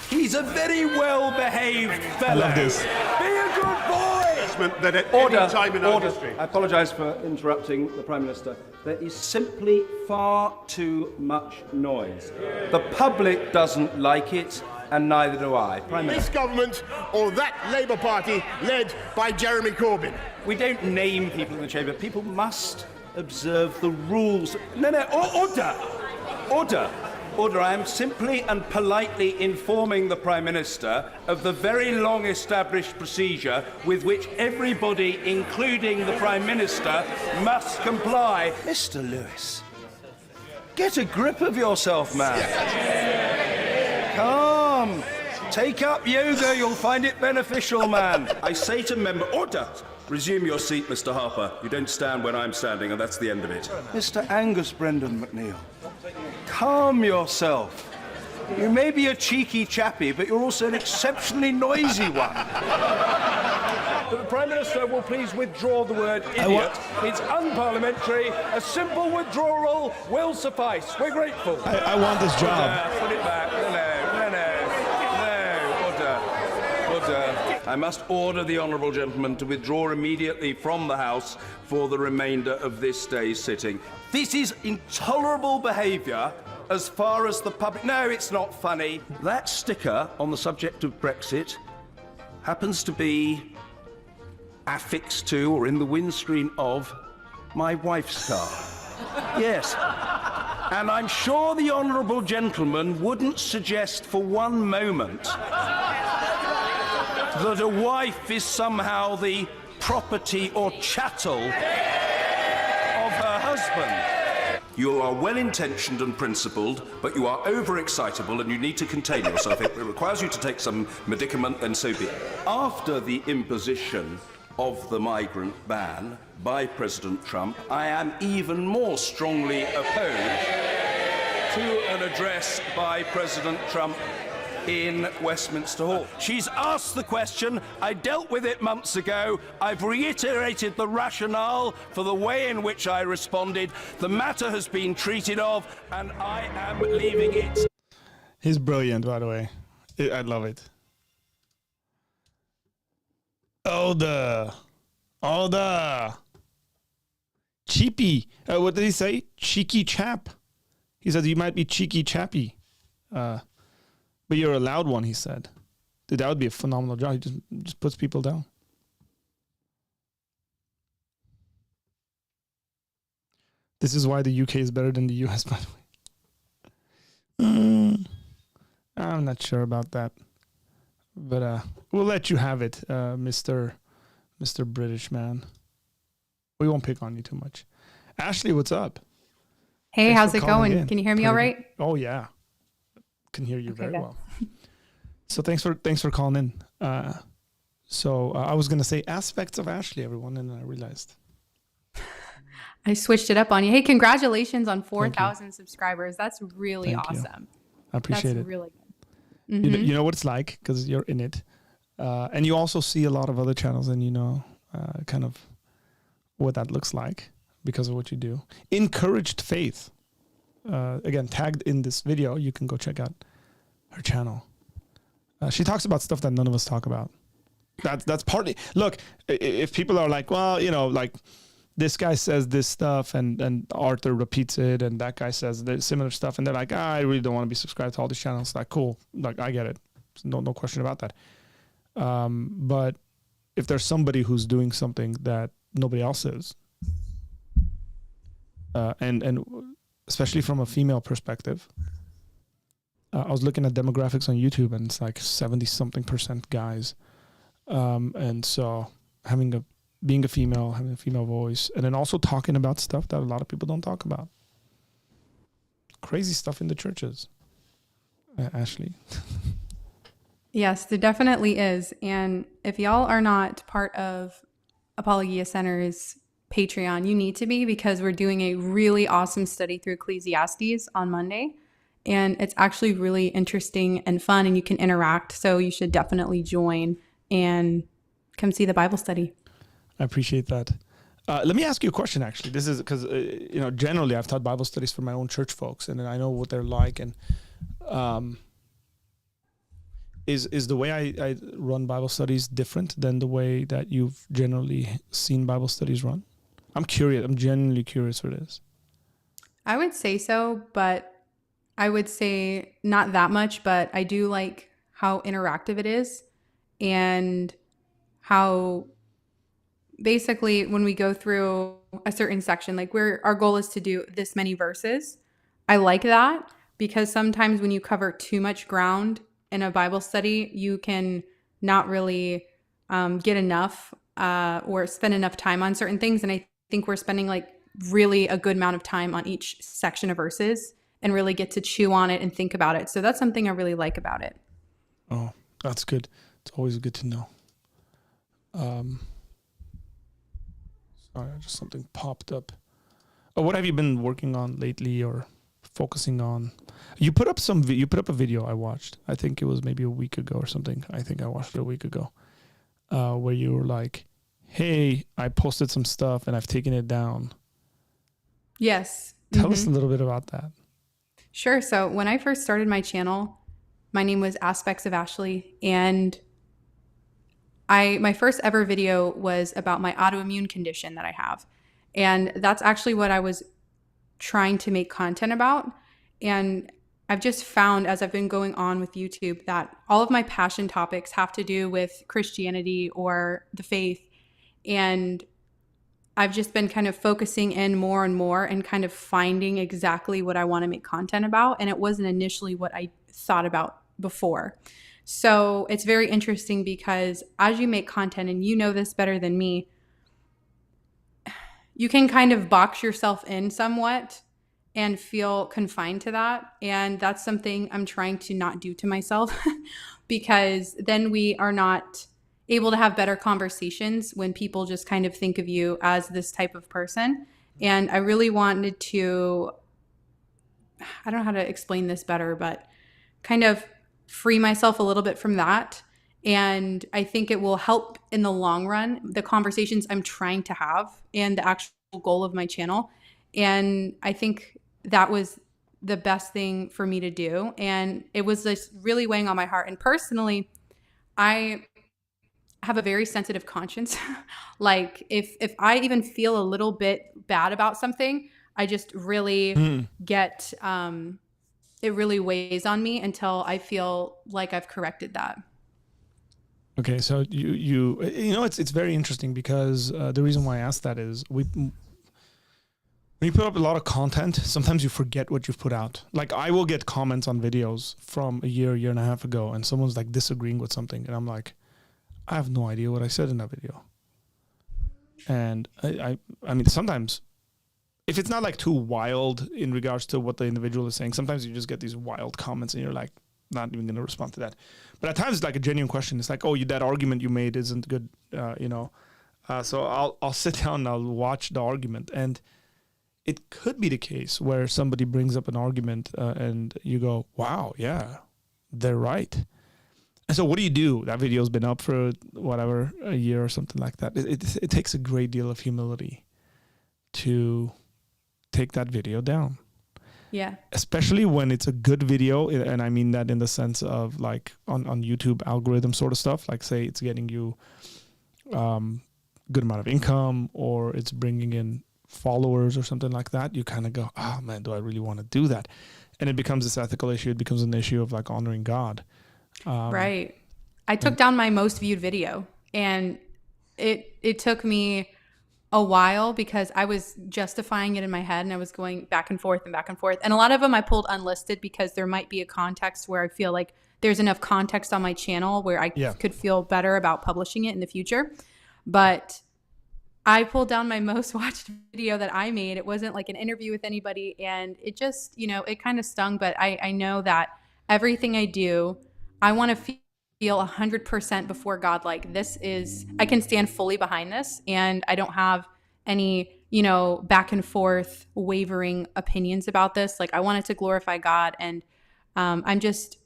he's a very well-behaved fellow. I love this. Be a good boy! That at any time in our history. I apologise for interrupting the Prime Minister. There is simply far too much noise. The public doesn't like it, and neither do I. Prime This Minister. government or that Labour Party led by Jeremy Corbyn. We don't name people in the chamber. People must observe the rules. No, order! Order! Order, I am simply and politely informing the Prime Minister of the very long established procedure with which everybody, including the Prime Minister, must comply. Mr. Lewis, get a grip of yourself, man. Calm. Take up yoga, you'll find it beneficial, man. I say to member... Order! Resume your seat, Mr. Harper. You don't stand when I'm standing, and that's the end of it. Mr. Angus Brendan McNeil. Calm yourself. You may be a cheeky chappy, but you're also an exceptionally noisy one. The Prime Minister will please withdraw the word idiot. It's unparliamentary. A simple withdrawal will suffice. We're grateful. I want this job. Put it back. No. Order. I must order the honourable gentleman to withdraw immediately from the House for the remainder of this day's sitting. This is intolerable behaviour as far as the public... No, it's not funny. That sticker on the subject of Brexit happens to be affixed to or in the windscreen of my wife's car. Yes. And I'm sure the honourable gentleman wouldn't suggest for one moment that a wife is somehow the property or chattel of her husband. You are well-intentioned and principled, but you are overexcitable and you need to contain yourself. It requires you to take some medicament, and so be it. After the imposition of the migrant ban by President Trump, I am even more strongly opposed to an address by President Trump in Westminster Hall. She's asked the question. I dealt with it months ago. I've reiterated the rationale for the way in which I responded. The matter has been treated of, and I am leaving it. He's brilliant, by the way. I love it. Oh, the cheapy. What did he say? Cheeky chap. He said you might be cheeky chappy. But you're a loud one, he said. Dude, that would be a phenomenal job. He just puts people down. This is why the UK is better than the US, by the way. I'm not sure about that. But we'll let you have it, Mr. British man. We won't pick on you too much. Ashley, what's up? Hey, Thanks how's for it calling going? in. Can you hear me all right? Oh, yeah. Can hear you Okay, very good. well. So thanks for calling in. I was gonna say aspects of Ashley, everyone, and then I realized. I switched it up on you. Hey, congratulations on 4,000 subscribers. That's really Thank you. awesome. I appreciate That's it. really good. You know what it's like because you're in it, and you also see a lot of other channels, and you know kind of what that looks like because of what you do. Encouraged Faith, again tagged in this video. You can go check out her channel. She talks about stuff that none of us talk about. That's partly. Look, if people are like, well, you know, like this guy says this stuff and Arthur repeats it and that guy says the similar stuff and they're like, I really don't want to be subscribed to all these channels. Like, cool. Like, I get it. No question about that. But if there's somebody who's doing something that nobody else is, and especially from a female perspective, I was looking at demographics on YouTube and it's like 70-something% guys. And so being a female, having a female voice, and then also talking about stuff that a lot of people don't talk about. Crazy stuff in the churches. Ashley. Yes, there definitely is. And if y'all are not part of Apologia Center's Patreon, you need to be, because we're doing a really awesome study through Ecclesiastes on Monday. And it's actually really interesting and fun, and you can interact. So you should definitely join and come see the Bible study. I appreciate that. Let me ask you a question, actually. This is because, generally I've taught Bible studies for my own church folks, and I know what they're like. And is the way I run Bible studies different than the way that you've generally seen Bible studies run? I'm curious. I'm genuinely curious for this. I would say so, but I would say not that much, but I do like how interactive it is and how basically when we go through a certain section, like our goal is to do this many verses. I like that because sometimes when you cover too much ground in a Bible study, you can not really get enough or spend enough time on certain things. And I think we're spending like really a good amount of time on each section of verses and really get to chew on it and think about it. So that's something I really like about it. Oh, that's good. It's always good to know. Sorry, just something popped up. Oh, what have you been working on lately or focusing on? You put up a video I watched. I think it was maybe a week ago or something. I think I watched it a week ago, where you were like, "Hey, I posted some stuff and I've taken it down." Yes. Tell us a little bit about that. Sure. So when I first started my channel, my name was Aspects of Ashley, and my first ever video was about my autoimmune condition that I have. And that's actually what I was trying to make content about. And I've just found as I've been going on with YouTube that all of my passion topics have to do with Christianity or the faith. And I've just been kind of focusing in more and more and kind of finding exactly what I want to make content about. And it wasn't initially what I thought about before. So it's very interesting because as you make content, and you know this better than me, you can kind of box yourself in somewhat and feel confined to that. And that's something I'm trying to not do to myself because then we are not able to have better conversations when people just kind of think of you as this type of person. And I really wanted to, I don't know how to explain this better, but kind of free myself a little bit from that. And I think it will help in the long run, the conversations I'm trying to have and the actual goal of my channel. And I think that was the best thing for me to do. And it was just really weighing on my heart. And personally, I have a very sensitive conscience. Like if I even feel a little bit bad about something, I just really get, it really weighs on me until I feel like I've corrected that. Okay, so you know it's very interesting because the reason why I asked that is when you put up a lot of content, sometimes you forget what you've put out. Like I will get comments on videos from a year and a half ago, and someone's like disagreeing with something, and I'm like, I have no idea what I said in that video. And I mean, sometimes if it's not like too wild in regards to what the individual is saying, sometimes you just get these wild comments, and you're like, not even going to respond to that. But at times it's like a genuine question. It's like, oh, that argument you made isn't good, you know. So I'll sit down and I'll watch the argument, and it could be the case where somebody brings up an argument and you go, wow, yeah, they're right. And so what do you do? That video's been up for whatever, a year or something like that. It takes a great deal of humility to take that video down. Yeah. Especially when it's a good video. And I mean that in the sense of like on YouTube algorithm sort of stuff, like say it's getting you good amount of income or it's bringing in followers or something like that. You kind of go, oh man, do I really want to do that? And it becomes this ethical issue. It becomes an issue of like honoring God. Right. I took down my most viewed video, and it took me a while because I was justifying it in my head and I was going back and forth and back and forth. And a lot of them I pulled unlisted because there might be a context where I feel like there's enough context on my channel where I could feel better about publishing it in the future. But I pulled down my most watched video that I made. It wasn't like an interview with anybody, and it just, you know, it kind of stung. But I know that everything I do, I want to feel 100% before God. Like this is, I can stand fully behind this, and I don't have any, you know, back and forth wavering opinions about this. Like I want it to glorify God. And I'm just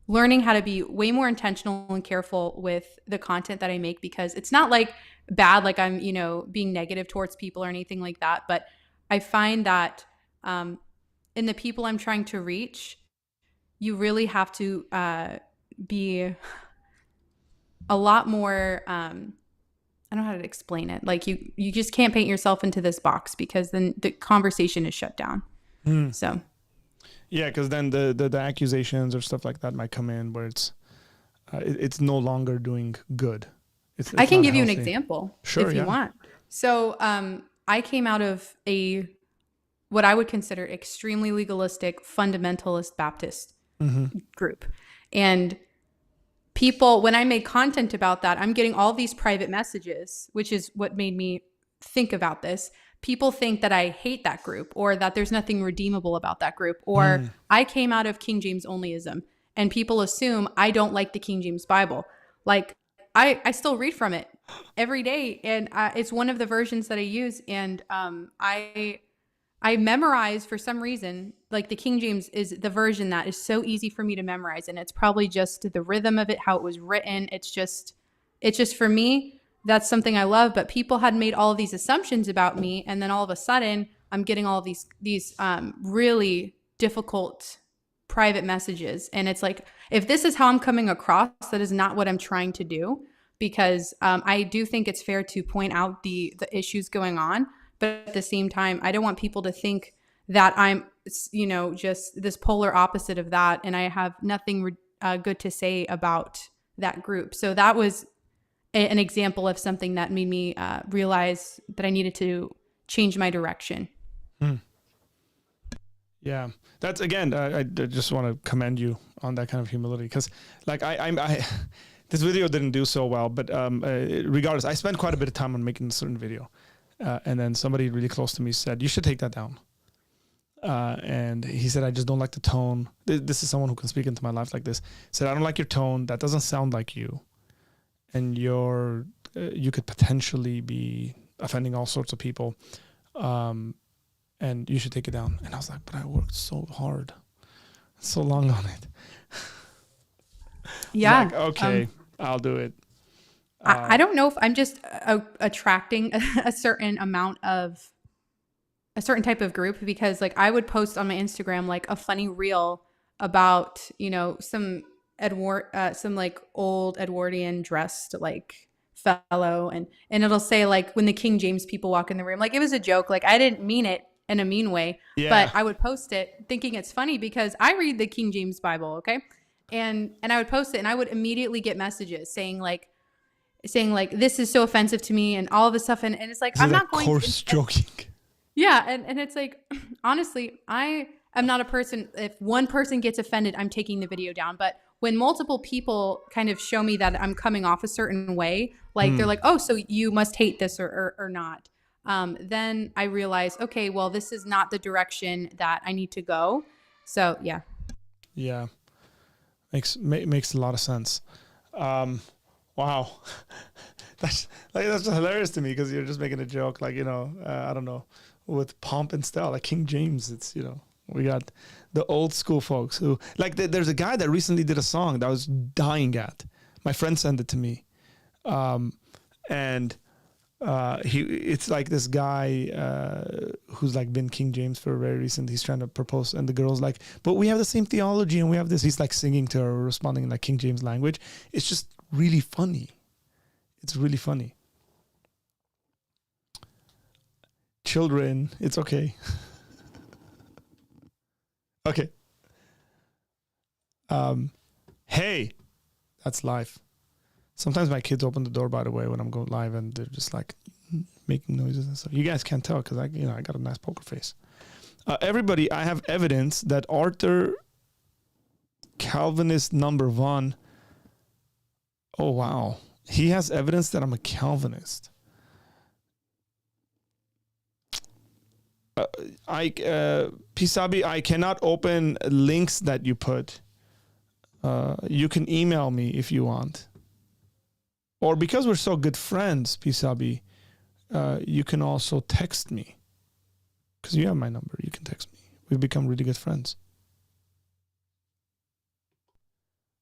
learning how to be way more intentional and careful with the content that I make, because it's not like bad, like I'm, you know, being negative towards people or anything like that. But I find that in the people I'm trying to reach, you really have to be a lot more, I don't know how to explain it. Like you just can't paint yourself into this box, because then the conversation is shut down. So. Yeah, because then the accusations or stuff like that might come in where it's no longer doing good. It's I can give healthy. you an example if you want. So I came out of what I would consider extremely legalistic, fundamentalist Baptist group. And people, when I made content about that, I'm getting all these private messages, which is what made me think about this. People think that I hate that group, or that there's nothing redeemable about that group, or I came out of King James onlyism, and people assume I don't like the King James Bible. Like I still read from it every day, and it's one of the versions that I use. And I memorize, for some reason, like the King James is the version that is so easy for me to memorize, and it's probably just the rhythm of it, how it was written. It's just for me. That's something I love. But people had made all of these assumptions about me, and then all of a sudden I'm getting all of these really difficult private messages. And it's like, if this is how I'm coming across, that is not what I'm trying to do, because I do think it's fair to point out the issues going on. But at the same time, I don't want people to think that I'm, you know, just this polar opposite of that, and I have nothing good to say about that group. So that was an example of something that made me realize that I needed to change my direction. Yeah, that's, again, I just want to commend you on that kind of humility, because like I this video didn't do so well, but regardless, I spent quite a bit of time on making a certain video, and then somebody really close to me said, you should take that down. And he said, I just don't like the tone. This is someone who can speak into my life like this. He said, I don't like your tone. That doesn't sound like you. And you could potentially be offending all sorts of people. And you should take it down. And I was like, but I worked so hard, so long on it. Yeah. Like, okay, I'll do it. I don't know if I'm just attracting a certain amount of a certain type of group, because like I would post on my Instagram like a funny reel about, you know, some like old Edwardian dressed like fellow, and it'll say like when the King James people walk in the room, like it was a joke, like I didn't mean it in a mean way, but I would post it thinking it's funny because I read the King James Bible, okay? And I would post it and I would immediately get messages saying like this is so offensive to me and all of this stuff, and it's like I'm not going coarse joking. Yeah, and it's like, honestly, I am not a person, if one person gets offended, I'm taking the video down. But when multiple people kind of show me that I'm coming off a certain way, like they're like, oh, so you must hate this or not. Then I realize, okay, well, this is not the direction that I need to go. So, yeah. Yeah. Makes a lot of sense. Wow. That's just hilarious to me because you're just making a joke, like, you know, I don't know, with pomp and style, like King James. It's, you know, we got the old school folks who, like, there's a guy that recently did a song that I was dying at. My friend sent it to me. It's like this guy who's like been King James for very recent. He's trying to propose, and the girl's like, but we have the same theology and we have this. He's like singing to her, responding in like King James language. It's just really funny. It's really funny. Children, it's okay. Okay. Hey, that's live. Sometimes my kids open the door, by the way, when I'm going live, and they're just like making noises and stuff. You guys can't tell because I got a nice poker face. Everybody, I have evidence that Arthur Calvinist #1. Oh wow, he has evidence that I'm a Calvinist. Pisabi, I cannot open links that you put. You can email me if you want. Or because we're so good friends, Pisabi, you can also text me. Because you have my number. You can text me. We've become really good friends.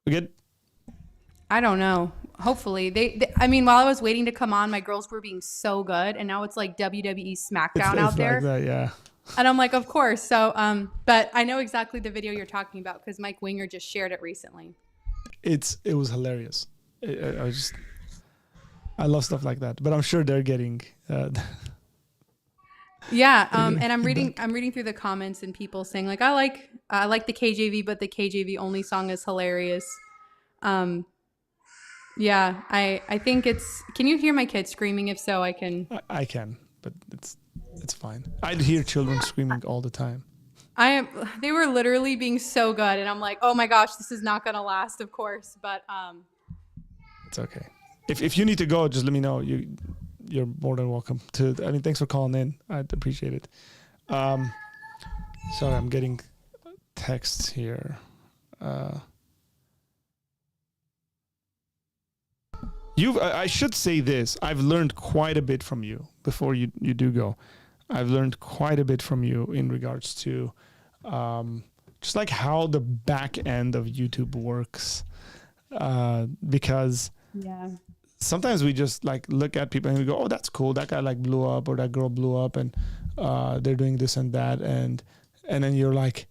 We good? I don't know. Hopefully. They I mean, while I was waiting to come on, my girls were being so good, and now it's like WWE SmackDown it's out there. Like that, yeah. And I'm like, of course. So, but I know exactly the video you're talking about because Mike Winger just shared it recently. It was hilarious. I love stuff like that, but I'm sure they're getting. Yeah, and I'm reading through the comments and people saying like, I like the KJV, but the KJV only song is hilarious. Yeah, I think it's. Can you hear my kids screaming? If so, I can. I can, but it's fine. I'd hear children screaming all the time. They were literally being so good, and I'm like, oh my gosh, this is not gonna last, of course, but it's okay. If you need to go, just let me know. You're more than welcome to. I mean, thanks for calling in. I'd appreciate it. Sorry, I'm getting texts here. I should say this. I've learned quite a bit from you before you do go. I've learned quite a bit from you in regards to just like how the back end of YouTube works. Because sometimes we just like look at people and we go, oh, that's cool. That guy like blew up, or that girl blew up, and they're doing this and that. And then you're like,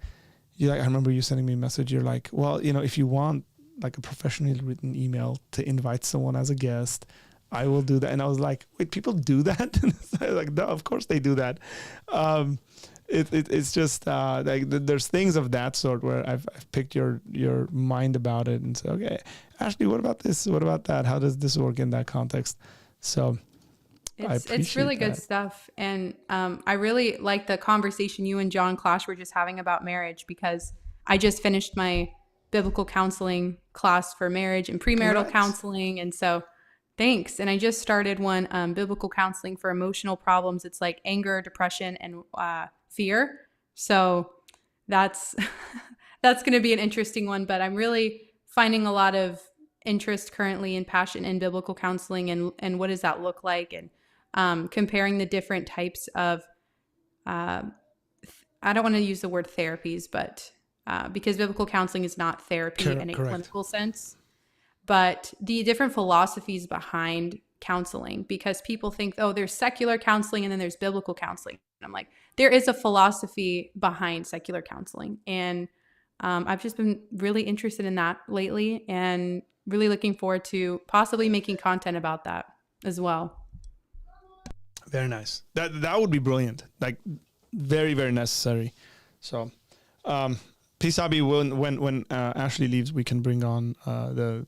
I remember you sending me a message. You're like, well, you know, if you want like a professionally written email to invite someone as a guest, I will do that. And I was like, wait, people do that? And I was like, no, of course they do that. It's just like there's things of that sort where I've picked your mind about it and said, okay, Ashley, what about this? What about that? How does this work in that context? So it's really good stuff. And I really like the conversation you and John Clash were just having about marriage, because I just finished my biblical counseling class for marriage and premarital counseling. And so thanks. And I just started one biblical counseling for emotional problems. It's like anger, depression, and fear. So that's that's going to be an interesting one. But I'm really finding a lot of interest currently and passion in biblical counseling and what does that look like, and comparing the different types of I don't want to use the word therapies, but because biblical counseling is not therapy in a clinical sense, but the different philosophies behind counseling, because people think, oh, there's secular counseling and then there's biblical counseling. And I'm like, there is a philosophy behind secular counseling. And I've just been really interested in that lately and really looking forward to possibly making content about that as well. Very nice. That would be brilliant. Like very, very necessary. So, Pisabi, when Ashley leaves, we can bring on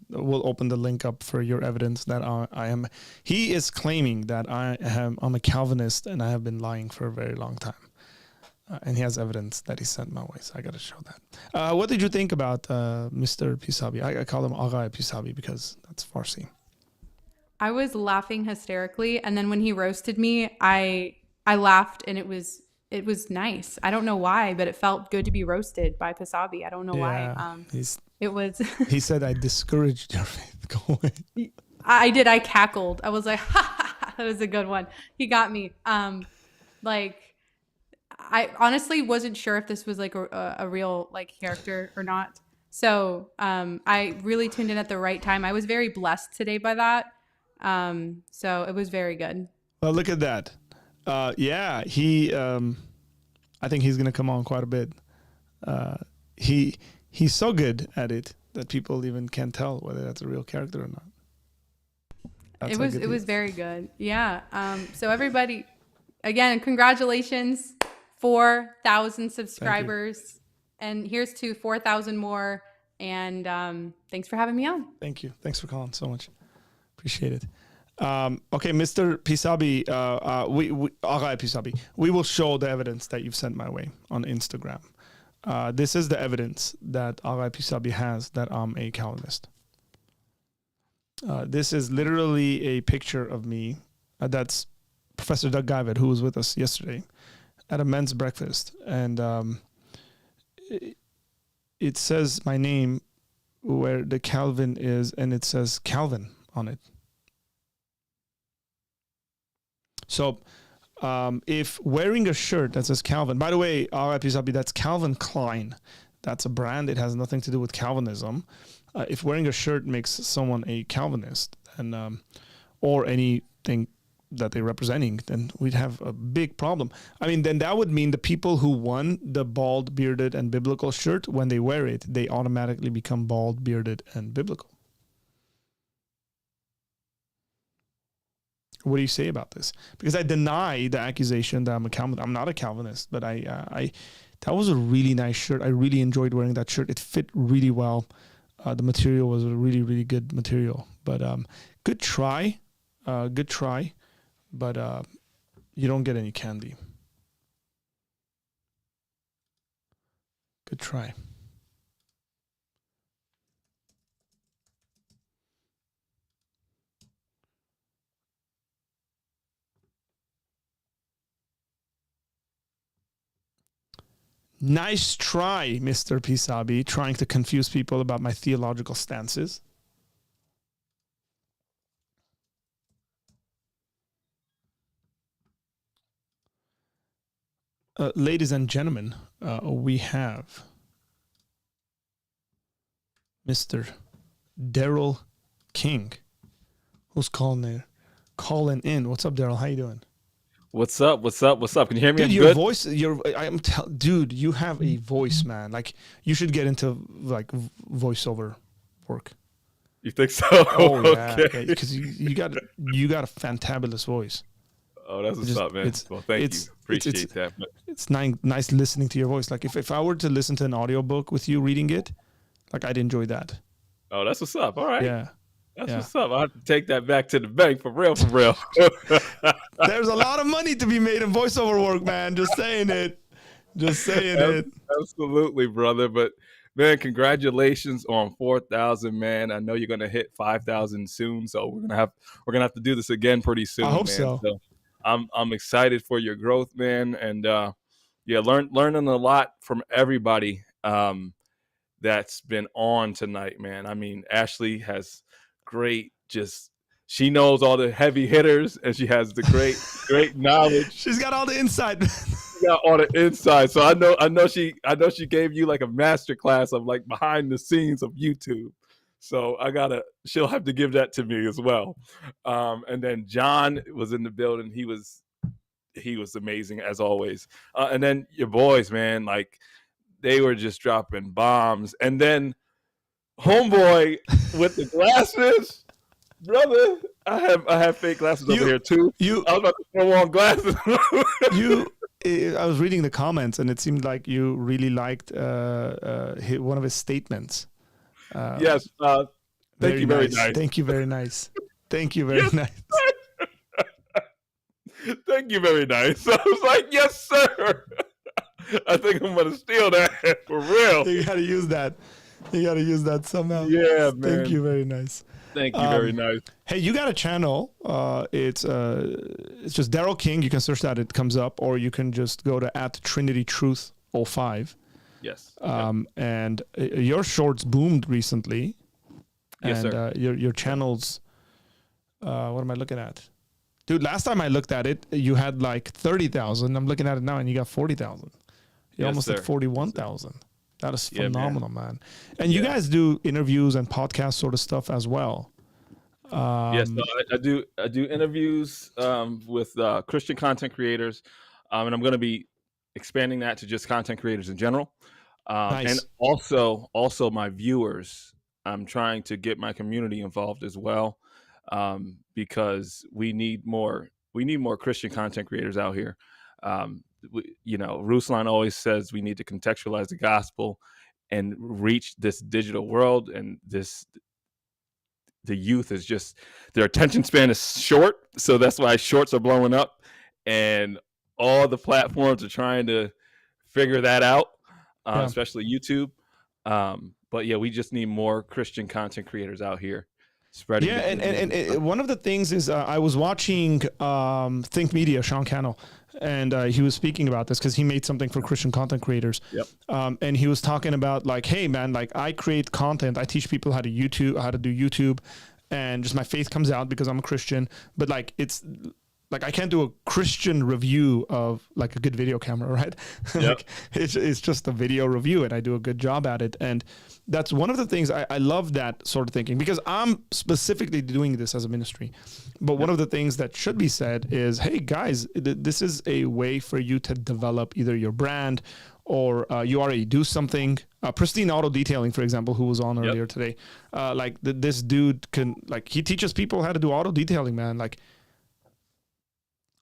we'll open the link up for your evidence that I am. He is claiming that I'm a Calvinist and I have been lying for a very long time. And he has evidence that he sent my way, so I got to show that. What did you think about Mr. Pisabi? I call him Agha Pisabi because that's Farsi. I was laughing hysterically, and then when he roasted me, I laughed, and it was nice. I don't know why, but it felt good to be roasted by Pisabi. I don't know why. It was. He said, "I discouraged your faith." Go away. I did. I cackled. I was like, "Ha, that was a good one." He got me. I honestly wasn't sure if this was like a real like character or not. So I really tuned in at the right time. I was very blessed today by that. So it was very good. Well, look at that. Yeah, he. I think he's gonna come on quite a bit. He's so good at it that people even can't tell whether that's a real character or not. It was very good. Yeah. So everybody, again, congratulations. 4,000 subscribers, and here's to 4,000 more. And thanks for having me on. Thank you. Thanks for calling so much. Appreciate it. Okay, Mr. Pisabi, Agha Pisabi, we will show the evidence that you've sent my way on Instagram. This is the evidence that Agha Pisabi has that I'm a Calvinist. This is literally a picture of me. That's Professor Doug Guyvet, who was with us yesterday at a men's breakfast, and it says my name where the Calvin is, and it says Calvin on it. So if wearing a shirt that says Calvin, by the way, that's Calvin Klein. That's a brand. It has nothing to do with Calvinism. If wearing a shirt makes someone a Calvinist, and or anything that they're representing, then we'd have a big problem. I mean, then that would mean the people who won the bald, bearded, and biblical shirt, when they wear it, they automatically become bald, bearded, and biblical. What do you say about this? Because I deny the accusation that I'm a Calvinist. I'm not a Calvinist, but that was a really nice shirt. I really enjoyed wearing that shirt. It fit really well. The material was a really, really good material. But good try. But you don't get any candy. Good try. Nice try, Mr. Pisabi, trying to confuse people about my theological stances. Ladies and gentlemen, we have Mr. Daryl King, who's calling in. What's up, Daryl? How you doing? What's up? Can you hear me? Dude, your voice, dude, you have a voice, man. Like, you should get into like voiceover work. You think so? Oh yeah, because you got a fantabulous voice. Oh, that's what's up, man. Well, thank you. Appreciate that. It's nice listening to your voice. Like, if I were to listen to an audiobook with you reading it, like, I'd enjoy that. Oh, that's what's up. All right. Yeah. That's what's up. I'll have to take that back to the bank for real. There's a lot of money to be made in voiceover work, man. Just saying it. Absolutely, brother. But man, congratulations on 4,000, man. I know you're gonna hit 5,000 soon, so we're gonna have to do this again pretty soon. I hope man. so. I'm excited for your growth, man, and yeah, learning a lot from everybody that's been on tonight, man. I mean, Ashley has great, she knows all the heavy hitters, and she has the great knowledge. She's got all the insight. She got all the inside. So I know she gave you like a master class of like behind the scenes of YouTube. So she'll have to give that to me as well. And then John was in the building. He was amazing as always. And then your boys, man, like they were just dropping bombs. And then homeboy with the glasses, brother. I have fake glasses over here too. I was about to throw on glasses. I was reading the comments, and it seemed like you really liked one of his statements. Yes. Thank you very nice. Thank you very nice. Thank you very nice. Thank you very nice. I was like, yes, sir. I think I'm going to steal that for real. You got to use that. You got to use that somehow. Yeah, man. Thank you very nice. Thank you very nice. Hey, you got a channel. It's just Daryl King. You can search that. It comes up. Or you can just go to @TrinityTruth05. Yes. And your shorts boomed recently. Yes, and, sir. Your channels, what am I looking at? Dude, last time I looked at it, you had like 30,000. I'm looking at it now, and you got 40,000. You're almost at 41,000. That is phenomenal, man. And you guys do interviews and podcast sort of stuff as well. Yes, no, I do interviews with Christian content creators, and I'm going to be expanding that to just content creators in general. Nice. And also my viewers. I'm trying to get my community involved as well, because we need more Christian content creators out here. Ruslan always says we need to contextualize the gospel and reach this digital world, and the youth is just, their attention span is short, so that's why shorts are blowing up, and all the platforms are trying to figure that out, especially YouTube. But yeah, we just need more Christian content creators out here spreading. Yeah, and one of the things is I was watching Think Media, Sean Cannell, and he was speaking about this because he made something for Christian content creators. Yep. And he was talking about like, hey man, like I create content, I teach people how to do YouTube, and just my faith comes out because I'm a Christian. But like it's like I can't do a Christian review of like a good video camera, right? Yep. Like it's just a video review, and I do a good job at it. And that's one of the things I love, that sort of thinking, because I'm specifically doing this as a ministry. But one of the things that should be said is, hey guys, this is a way for you to develop either your brand or you already do something. Pristine Auto Detailing, for example, who was on earlier today, this dude can, like, he teaches people how to do auto detailing, man. Like,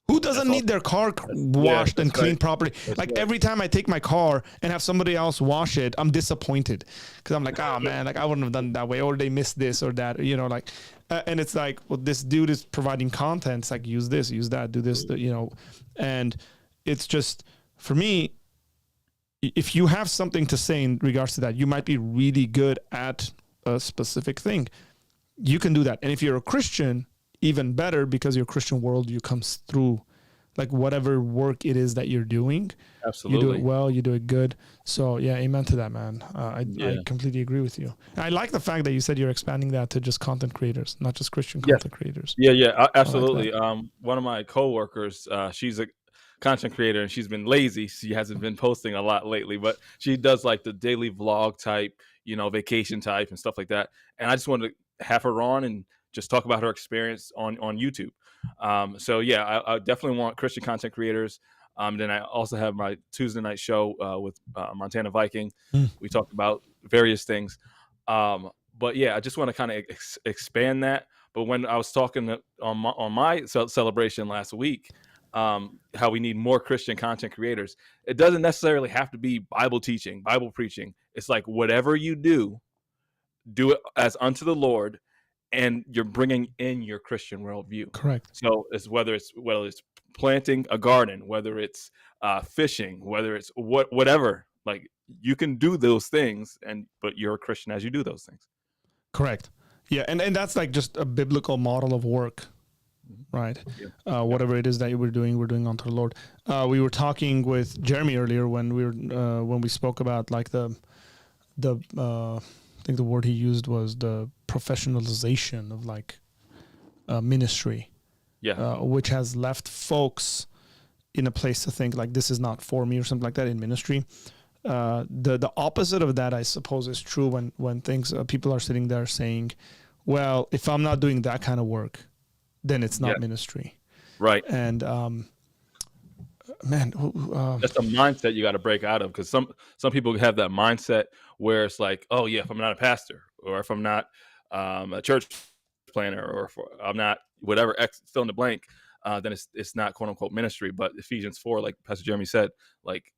who doesn't need their car washed and cleaned properly? Every time I take my car and have somebody else wash it, I'm disappointed because I'm like, oh man, like I wouldn't have done it that way, or they missed this or that, and it's like, well, this dude is providing content. It's like, use this, use that, do this, and it's just, for me, if you have something to say in regards to that, you might be really good at a specific thing. You can do that. And if you're a Christian, even better, because your Christian worldview comes through, like whatever work it is that you're doing. Absolutely. You do it well, you do it good. So yeah, amen to that, man. I completely agree with you. And I like the fact that you said you're expanding that to just content creators, not just Christian content creators. Yeah, absolutely. Like one of my coworkers, she's a content creator, and she's been lazy. She hasn't been posting a lot lately, but she does like the daily vlog type, vacation type and stuff like that. And I just wanted to have her on and just talk about her experience on YouTube. So yeah, I definitely want Christian content creators. Then I also have my Tuesday night show with Montana Viking. We talk about various things. But yeah, I just want to kind of expand that. But when I was talking on my celebration last week, how we need more Christian content creators, it doesn't necessarily have to be Bible teaching, Bible preaching. It's like whatever you do it as unto the Lord, and you're bringing in your Christian worldview. Correct. So it's whether it's planting a garden, whether it's fishing, whether it's whatever, like you can do those things, but you're a Christian as you do those things. Correct. Yeah, and that's like just a biblical model of work. right? Whatever it is that we're doing unto the Lord. We were talking with Jeremy earlier when we spoke about like the I think the word he used was the professionalization of like ministry, which has left folks in a place to think like this is not for me or something like that in ministry. The opposite of that, I suppose, is true when things people are sitting there saying, well, if I'm not doing that kind of work, then it's not ministry. Right. And man, that's a mindset you got to break out of, because some people have that mindset where it's like, oh yeah, if I'm not a pastor, or if I'm not a church planner, or if I'm not whatever X fill in the blank, then it's not quote unquote ministry. But Ephesians 4, like Pastor Jeremy said, like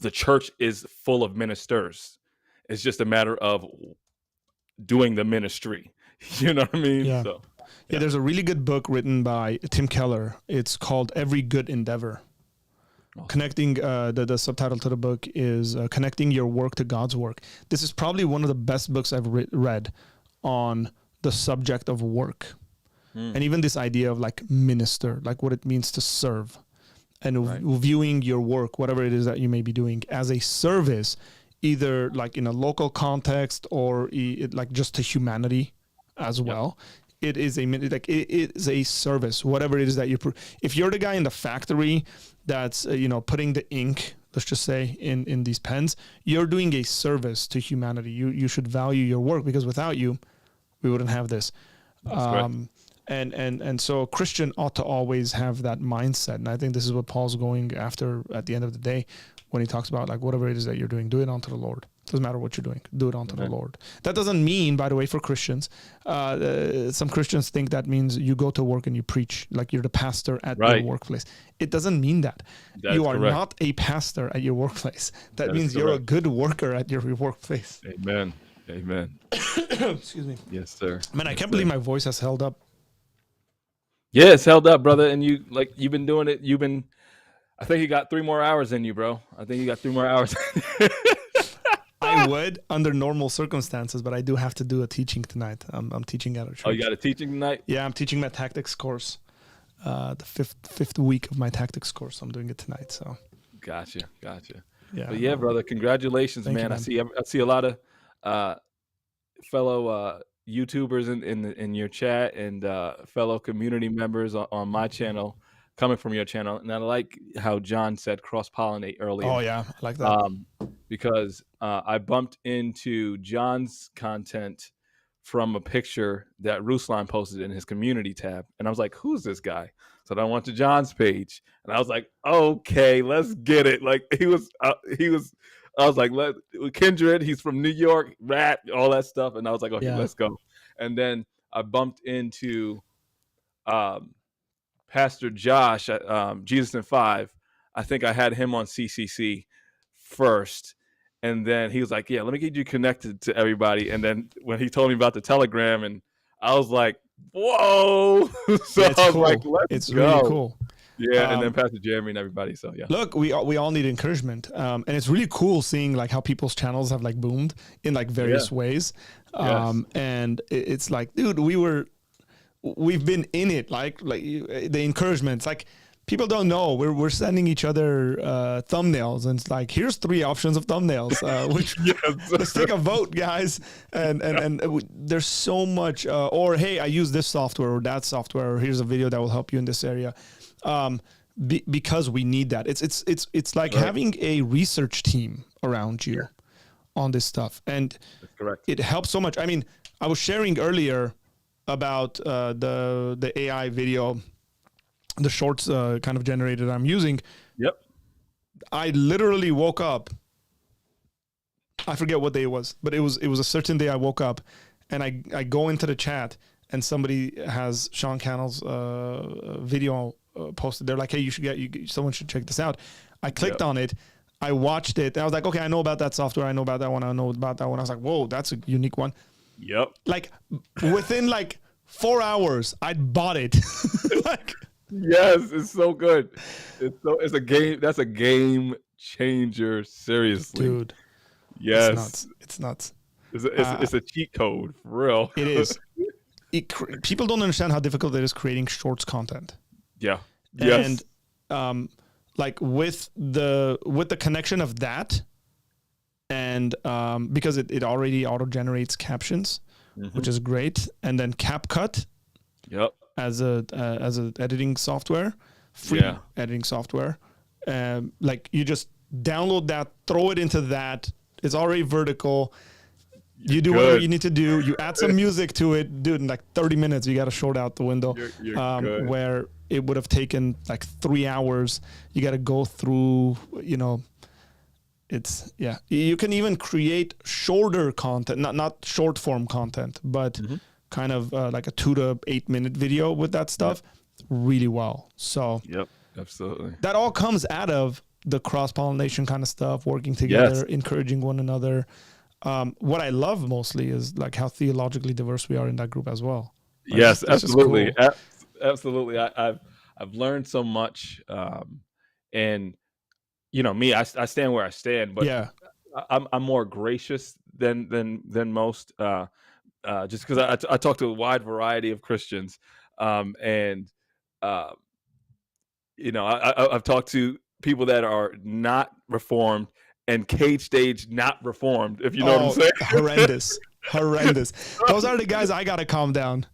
the church is full of ministers. It's just a matter of doing the ministry. You know what I mean? Yeah. So, yeah, there's a really good book written by Tim Keller. It's called Every Good Endeavor. Connecting, the subtitle to the book is Connecting Your Work to God's Work. This is probably one of the best books I've read on the subject of work. And even this idea of like minister, like what it means to serve, and viewing your work, whatever it is that you may be doing, as a service, either like in a local context or like just to humanity as well. It is it is a service, whatever it is that if you're the guy in the factory that's putting the ink, let's just say, in these pens, you're doing a service to humanity. You should value your work, because without you, we wouldn't have this. And so a Christian ought to always have that mindset. And I think this is what Paul's going after at the end of the day when he talks about like whatever it is that you're doing, do it unto the Lord. Doesn't matter what you're doing, do it unto the Lord. That doesn't mean, by the way, for Christians, some Christians think that means you go to work and you preach, like you're the pastor at your workplace. It doesn't mean that. You are not a pastor at your workplace. That means you're a good worker at your workplace. Amen. Excuse me. Yes, sir. Man, I can't believe my voice has held up. Yeah, it's held up, brother. And you've been doing it. I think you got 3 more hours in you, bro. I think you got 3 more hours. I would under normal circumstances, but I do have to do a teaching tonight. I'm teaching at a church. Oh, you got a teaching tonight? Yeah, I'm teaching my tactics course. The fifth week of my tactics course. I'm doing it tonight. So. Gotcha. Yeah. But yeah, brother. Congratulations, man. Thank you, man. I see a lot of fellow YouTubers in your chat, and fellow community members on my channel coming from your channel. And I like how John said cross-pollinate earlier. Oh yeah, I like that. Because I bumped into John's content from a picture that Ruslan posted in his community tab, and I was like, "Who's this guy?" So then I went to John's page, and I was like, "Okay, let's get it." Like he was. I was like, Kindred, he's from New York, rap, all that stuff. And I was like, okay, let's go. And then I bumped into Pastor Josh at Jesus in 5. I think I had him on CCC first. And then he was like, yeah, let me get you connected to everybody. And then when he told me about the Telegram, and I was like, whoa. So it's I was cool. like, let's go. Really cool. Yeah, and then Pastor Jeremy and everybody. So yeah. Look, we all need encouragement, and it's really cool seeing like how people's channels have like boomed in like various ways. And it's like, dude, we've been in it. Like the encouragement. It's like people don't know we're sending each other thumbnails, and it's like, here's 3 options of thumbnails. Which let's take a vote, guys. And there's so much. Or hey, I use this software or that software. Or here's a video that will help you in this area. Because we need that. It's like having a research team around you on this stuff, and it helps so much. I mean, I was sharing earlier about the AI video, the shorts kind of generated I'm using. Yep. I literally woke up. I forget what day it was, but it was a certain day I woke up, and I go into the chat, and somebody has Sean Cannell's video posted. They're like, hey, someone should check this out. I clicked on it. I watched it. I was like, okay, I know about that software. I know about that one. I know about that one. I was like, whoa, that's a unique one. Yep. Like within like 4 hours, I'd bought it. Like, yes, it's so good. It's a game. That's a game changer. Seriously, dude. Yes, it's nuts. It's a cheat code for real. It is. people don't understand how difficult it is creating shorts content. Yeah. Yes. And like with the connection of that, and because it already auto generates captions, which is great, and then CapCut, yep, as a editing software, free editing software. Like you just download that, throw it into that. It's already vertical. You do whatever you need to do. You add some music to it, dude. In like 30 minutes, you got to short out the window. You're where it would have taken like 3 hours. You got to go through, you know. It's you can even create shorter content, not short form content, but kind of like a 2 to 8 minute video with that stuff really well. So absolutely. That all comes out of the cross pollination kind of stuff, working together, encouraging one another. What I love mostly is like how theologically diverse we are in that group as well. Like, yes, it's absolutely. Cool. Absolutely. I've learned so much, and you know me, I stand where I stand, but I'm more gracious than most, just because I talk to a wide variety of Christians, and you know I've talked to people that are not reformed and cage stage not reformed, if you know what I'm saying. Horrendous. Those are the guys I gotta calm down.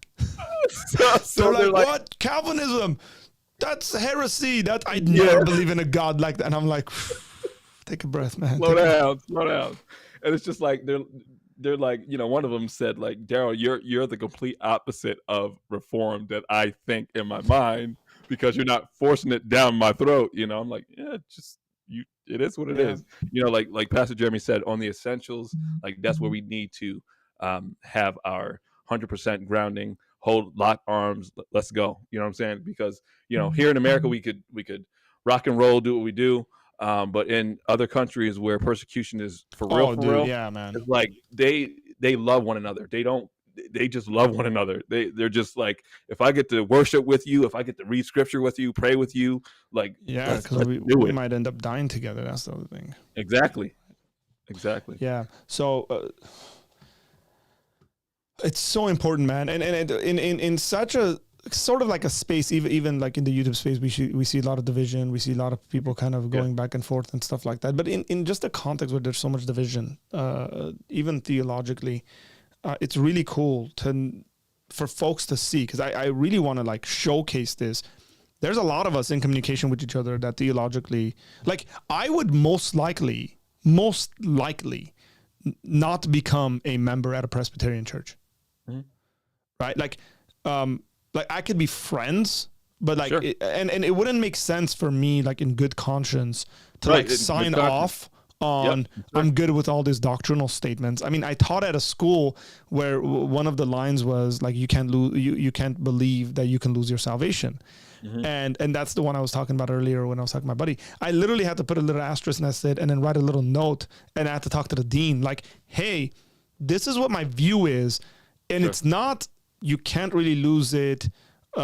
so they're like, what? Calvinism? That's heresy. That I never believe in a God like that. And I'm like, take a breath, man. Slow down. And it's just like they're like, you know, one of them said like, Daryl, you're the complete opposite of reformed that I think in my mind, because you're not forcing it down my throat. You know, I'm like, it is what it is. You know, like Pastor Jeremy said, on the essentials, like that's where we need to have our 100% grounding, lock arms, let's go. You know what I'm saying? Because, you know, here in America, we could rock and roll, do what we do. But in other countries where persecution is for real, yeah, man, it's like they love one another. They just love one another. They're just like, if I get to worship with you, if I get to read scripture with you, pray with you, like, because we might end up dying together. That's the other thing. Exactly. Yeah. So it's so important, man. And in such a sort of like a space, even like in the YouTube space, we see a lot of division. We see a lot of people kind of going back and forth and stuff like that. But in just a context where there's so much division, even theologically, it's really cool for folks to see, because I really want to like showcase this. There's a lot of us in communication with each other that theologically, like I would most likely not become a member at a Presbyterian church, right? Like I could be friends, but like, and it wouldn't make sense for me, like in good conscience, to like sign off on I'm good with all these doctrinal statements. I mean, I taught at a school where one of the lines was like, you can't believe that you can lose your salvation. And that's the one I was talking about earlier when I was talking to my buddy. I literally had to put a little asterisk next to it and then write a little note, and I had to talk to the dean like, hey, this is what my view is. And it's not, you can't really lose it. It's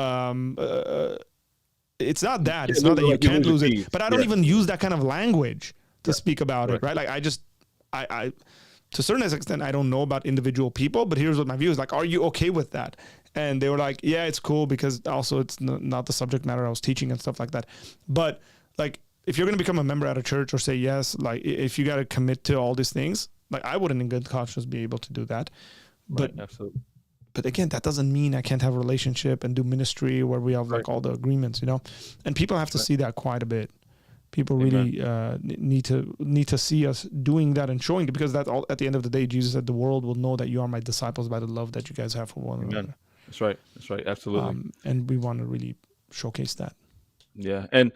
not that. It's not that you can't lose it. But I don't even use that kind of language to speak about it, right? Like I to a certain extent, I don't know about individual people, but here's what my view is. Like, are you okay with that? And they were like, yeah, it's cool, because also it's not the subject matter I was teaching and stuff like that. But like, if you're going to become a member at a church or say yes, like if you got to commit to all these things, like I wouldn't in good conscience be able to do that. But absolutely. But again, that doesn't mean I can't have a relationship and do ministry where we have like all the agreements, you know, and people have to see that quite a bit. People really need to see us doing that and showing it, because that's all. At the end of the day, Jesus said, "The world will know that you are my disciples by the love that you guys have for one another." That's right. Absolutely. And we want to really showcase that. Yeah, and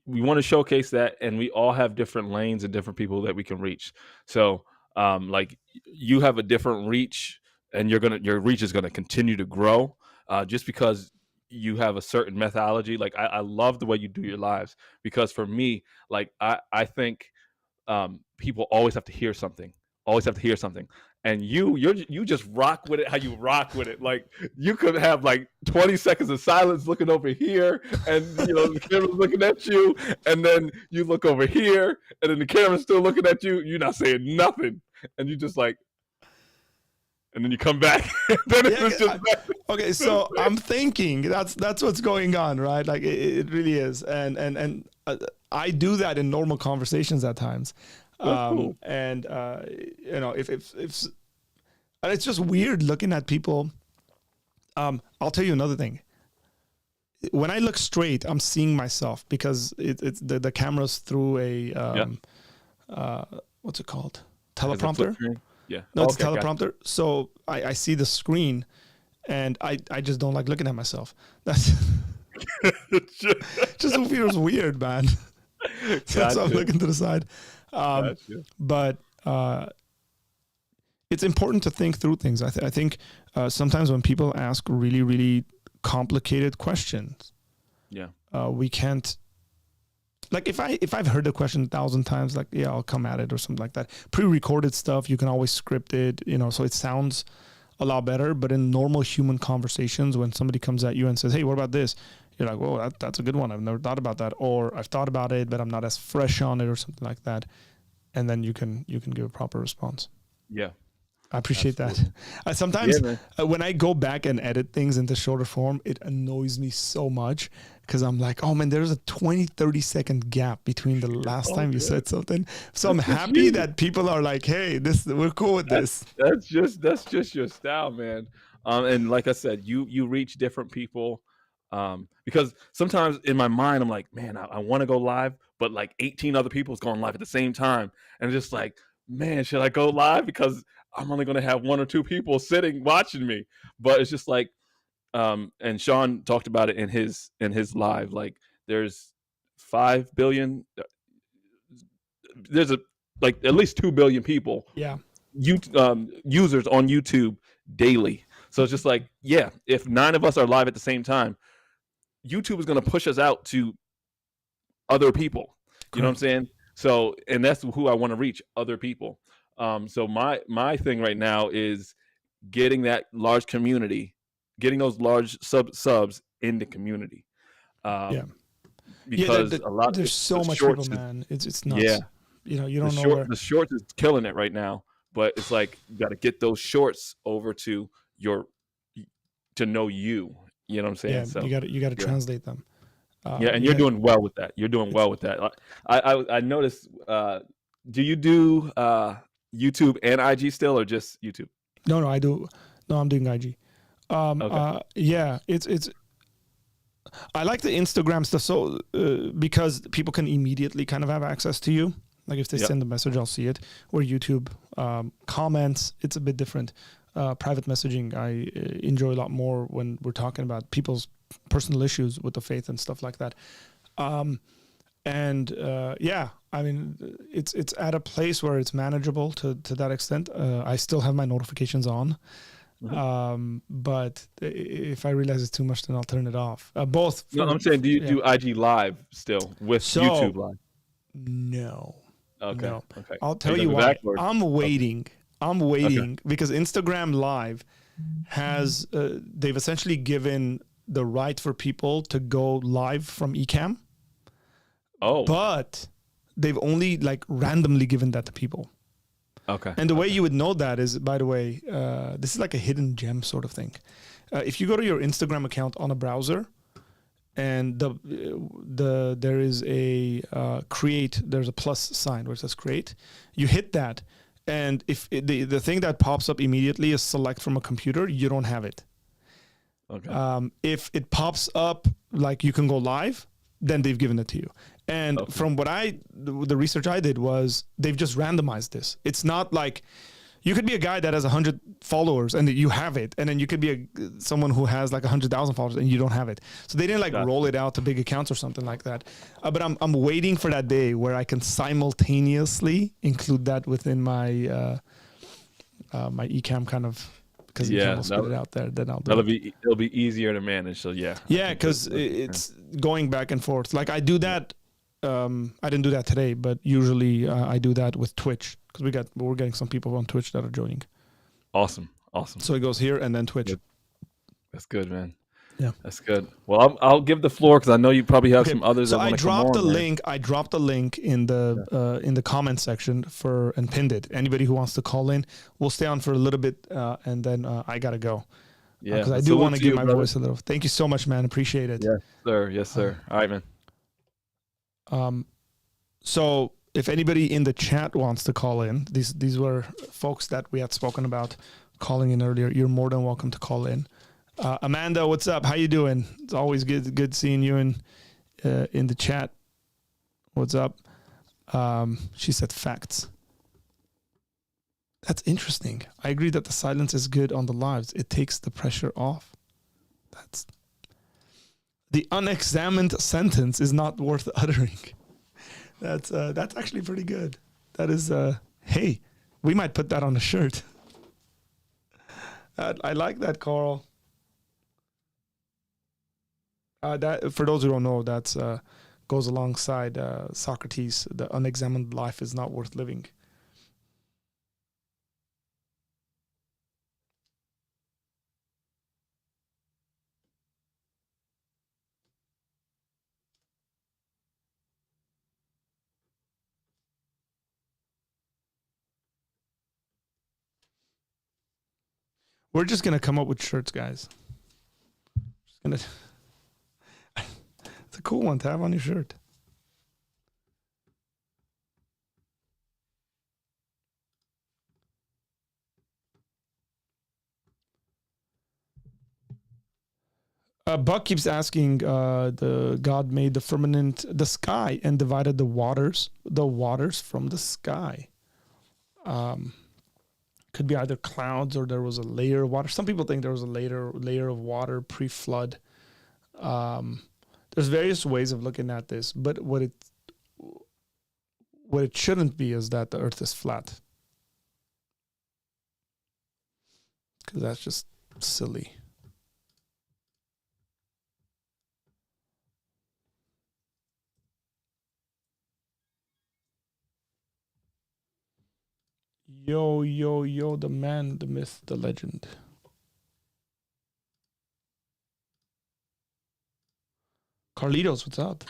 we want to showcase that, and we all have different lanes and different people that we can reach. So, like you have a different reach, and your reach is gonna continue to grow, just because you have a certain methodology. Like I love the way you do your lives, because for me, like I think people always have to hear something, and you just rock with it how you rock with it. Like you could have like 20 seconds of silence looking over here, and you know the camera's looking at you, and then you look over here, and then the camera's still looking at you. You're not saying nothing, and you just like, and then you come back. Then Yeah, it's just okay, so I'm thinking that's what's going on, right? Like it really is, and I do that in normal conversations at times, cool. and you know, if and it's just weird looking at people. I'll tell you another thing. When I look straight, I'm seeing myself because it's the camera's through a what's it called? Teleprompter. Yeah. No, it's Okay, teleprompter. So I see the screen, and I just don't like looking at myself. That's just feels weird, man. So that's why I'm looking to the side. But it's important to think through things. I think sometimes when people ask really, really complicated questions, we can't. Like if I've heard the question 1,000 times, like yeah, I'll come at it or something like that. Pre-recorded stuff, you can always script it, you know, so it sounds a lot better. But in normal human conversations, when somebody comes at you and says, "Hey, what about this?" You're like, "Whoa, that's a good one. I've never thought about that," or "I've thought about it, but I'm not as fresh on it," or something like that. And then you can give a proper response. Yeah. I appreciate that. Sometimes when I go back and edit things into shorter form, it annoys me so much because I'm like, oh man, there's a 20-30 second gap between the last time you said something. So I'm happy that people are like, hey, we're cool with this. That's just your style, man. And like I said, you reach different people. Because sometimes in my mind, I'm like, man, I want to go live, but like 18 other people's going live at the same time. And just like, man, should I go live? Because I'm only going to have 1 or 2 people sitting watching me. But it's just like, and Sean talked about it in his live. Like, there's 5 billion. There's like at least 2 billion people. Yeah. Users on YouTube daily. So it's just like, yeah, if 9 of us are live at the same time, YouTube is going to push us out to other people. You know what I'm saying? So, and that's who I want to reach, other people. So my thing right now is getting that large community, getting those large subs in the community. Because a lot there's so much people, man. It's nuts. Yeah. You know, you don't know the shorts is killing it right now, but it's like you got to get those shorts over to know you. You know what I'm saying? Yeah, so you got to translate them. And you're doing well with that. You're doing well with that. I noticed. Do you do YouTube and IG still, or just YouTube? No, I do. No, I'm doing IG. Okay. Yeah, it's. I like the Instagram stuff so because people can immediately kind of have access to you. Like if they send a message, I'll see it. Or YouTube comments, it's a bit different. Private messaging, I enjoy a lot more when we're talking about people's personal issues with the faith and stuff like that. Yeah, I mean, it's at a place where it's manageable to that extent. I still have my notifications on. But if I realize it's too much, then I'll turn it off. Both. No, I'm saying, do you do IG live still with YouTube live? No. Okay. No. Okay. I'll tell you why. I'm waiting because Instagram Live has they've essentially given the right for people to go live from Ecamm. Oh. But they've only like randomly given that to people. Okay. And the way you would know that is, by the way, this is like a hidden gem sort of thing. If you go to your Instagram account on a browser, and there is a create, there's a plus sign where it says create. You hit that, and if the thing that pops up immediately is select from a computer, you don't have it. Okay. If it pops up like you can go live, then they've given it to you. And from what the research I did was they've just randomized this. It's not like you could be a guy that has 100 followers and you have it, and then you could be someone who has like 100,000 followers and you don't have it. So they didn't roll it out to big accounts or something like that. But I'm waiting for that day where I can simultaneously include that within my my Ecamm kind of. Because you can almost put it out there, then I'll do it. It'll be easier to manage. So yeah. Yeah, because it's going back and forth. Like I do that. I didn't do that today, but usually I do that with Twitch because we're getting some people on Twitch that are joining. Awesome. So it goes here and then Twitch. That's good, man. Yeah. That's good. Well, I'll give the floor because I know you probably have some others. So that I wanna come dropped the on, man. link. I dropped the link in the comment section and pinned it. Anybody who wants to call in, we'll stay on for a little bit, and then I gotta go. Yeah, because I do salute want to to give you, my brother. voice a little. Thank you so much, man. Appreciate it. Yes, sir. Yes, sir. All right, man. So if anybody in the chat wants to call in, these were folks that we had spoken about calling in earlier. You're more than welcome to call in. Amanda, what's up? How you doing? It's always good seeing you in the chat. What's up? She said facts. That's interesting. I agree that the silence is good on the lives. It takes the pressure off. That's the unexamined sentence is not worth uttering. That's actually pretty good. That is hey, we might put that on a shirt. I like that, Carl. That for those who don't know, that's goes alongside Socrates. The unexamined life is not worth living. We're just gonna come up with shirts, guys. It's a cool one to have on your shirt. Buck keeps asking, the God made the firmament, the sky, and divided the waters from the sky. Could be either clouds or there was a layer of water. Some people think there was a layer of water pre-flood. There's various ways of looking at this, but what it shouldn't be is that the earth is flat. Because that's just silly. Yo, the man, the myth, the legend. Carlitos, what's up?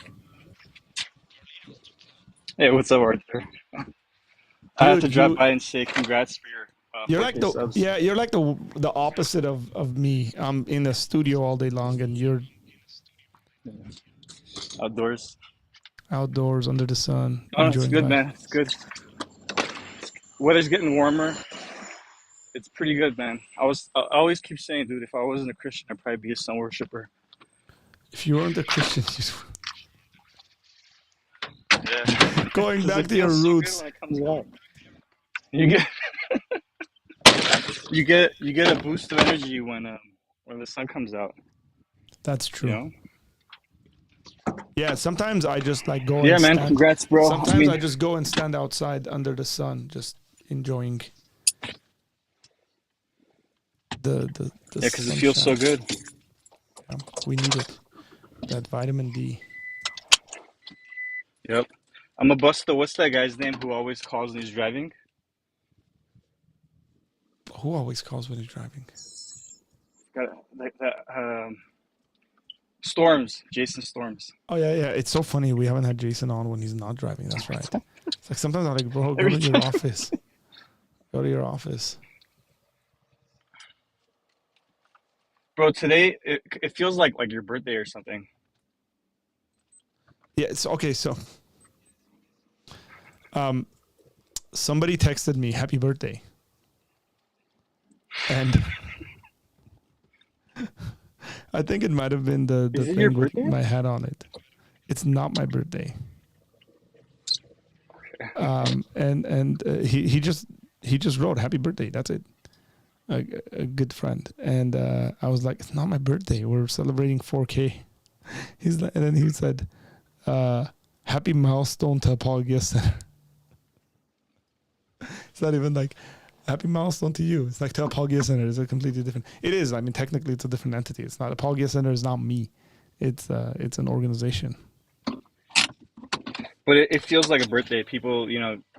Hey, what's up, Arthur? I have to drop by and say congrats for your. You're like the subs. you're like the opposite of me. I'm in the studio all day long, and you're outdoors under the sun. Oh, it's enjoying good, life. man. It's good. Weather's getting warmer. It's pretty good, man. I always keep saying, dude, if I wasn't a Christian, I'd probably be a sun worshiper. If you weren't a Christian, Yeah. Going back to your roots. So when it comes out. You get a boost of energy when the sun comes out. That's true. You know? Yeah, sometimes I just like go. Yeah, and man. stand, Congrats, bro. Sometimes I just go and stand outside under the sun, just enjoying the yeah, because it feels so good. Yeah, we need it. That vitamin D. Yep. I'm a buster. What's that guy's name who always calls when he's driving? Who always calls when he's driving? Storms. Jason Storms. Oh yeah. It's so funny. We haven't had Jason on when he's not driving. That's right. It's like sometimes I'm like, bro, go to your office. Go to your office. Bro, today it feels like your birthday or something. Yeah, it's okay. So, somebody texted me happy birthday, and I think it might have been the thing with my hat on it. It's not my birthday. He just wrote happy birthday. That's it. A good friend, and I was like, it's not my birthday. We're celebrating 4K. He's like, and then he said, happy milestone to Apologia Center. It's not even like happy milestone to you. It's like to Apologia Center. It's a completely different. It is. I mean, technically, it's a different entity. It's not Apologia Center. Is not me. It's an organization. But it feels like a birthday. People,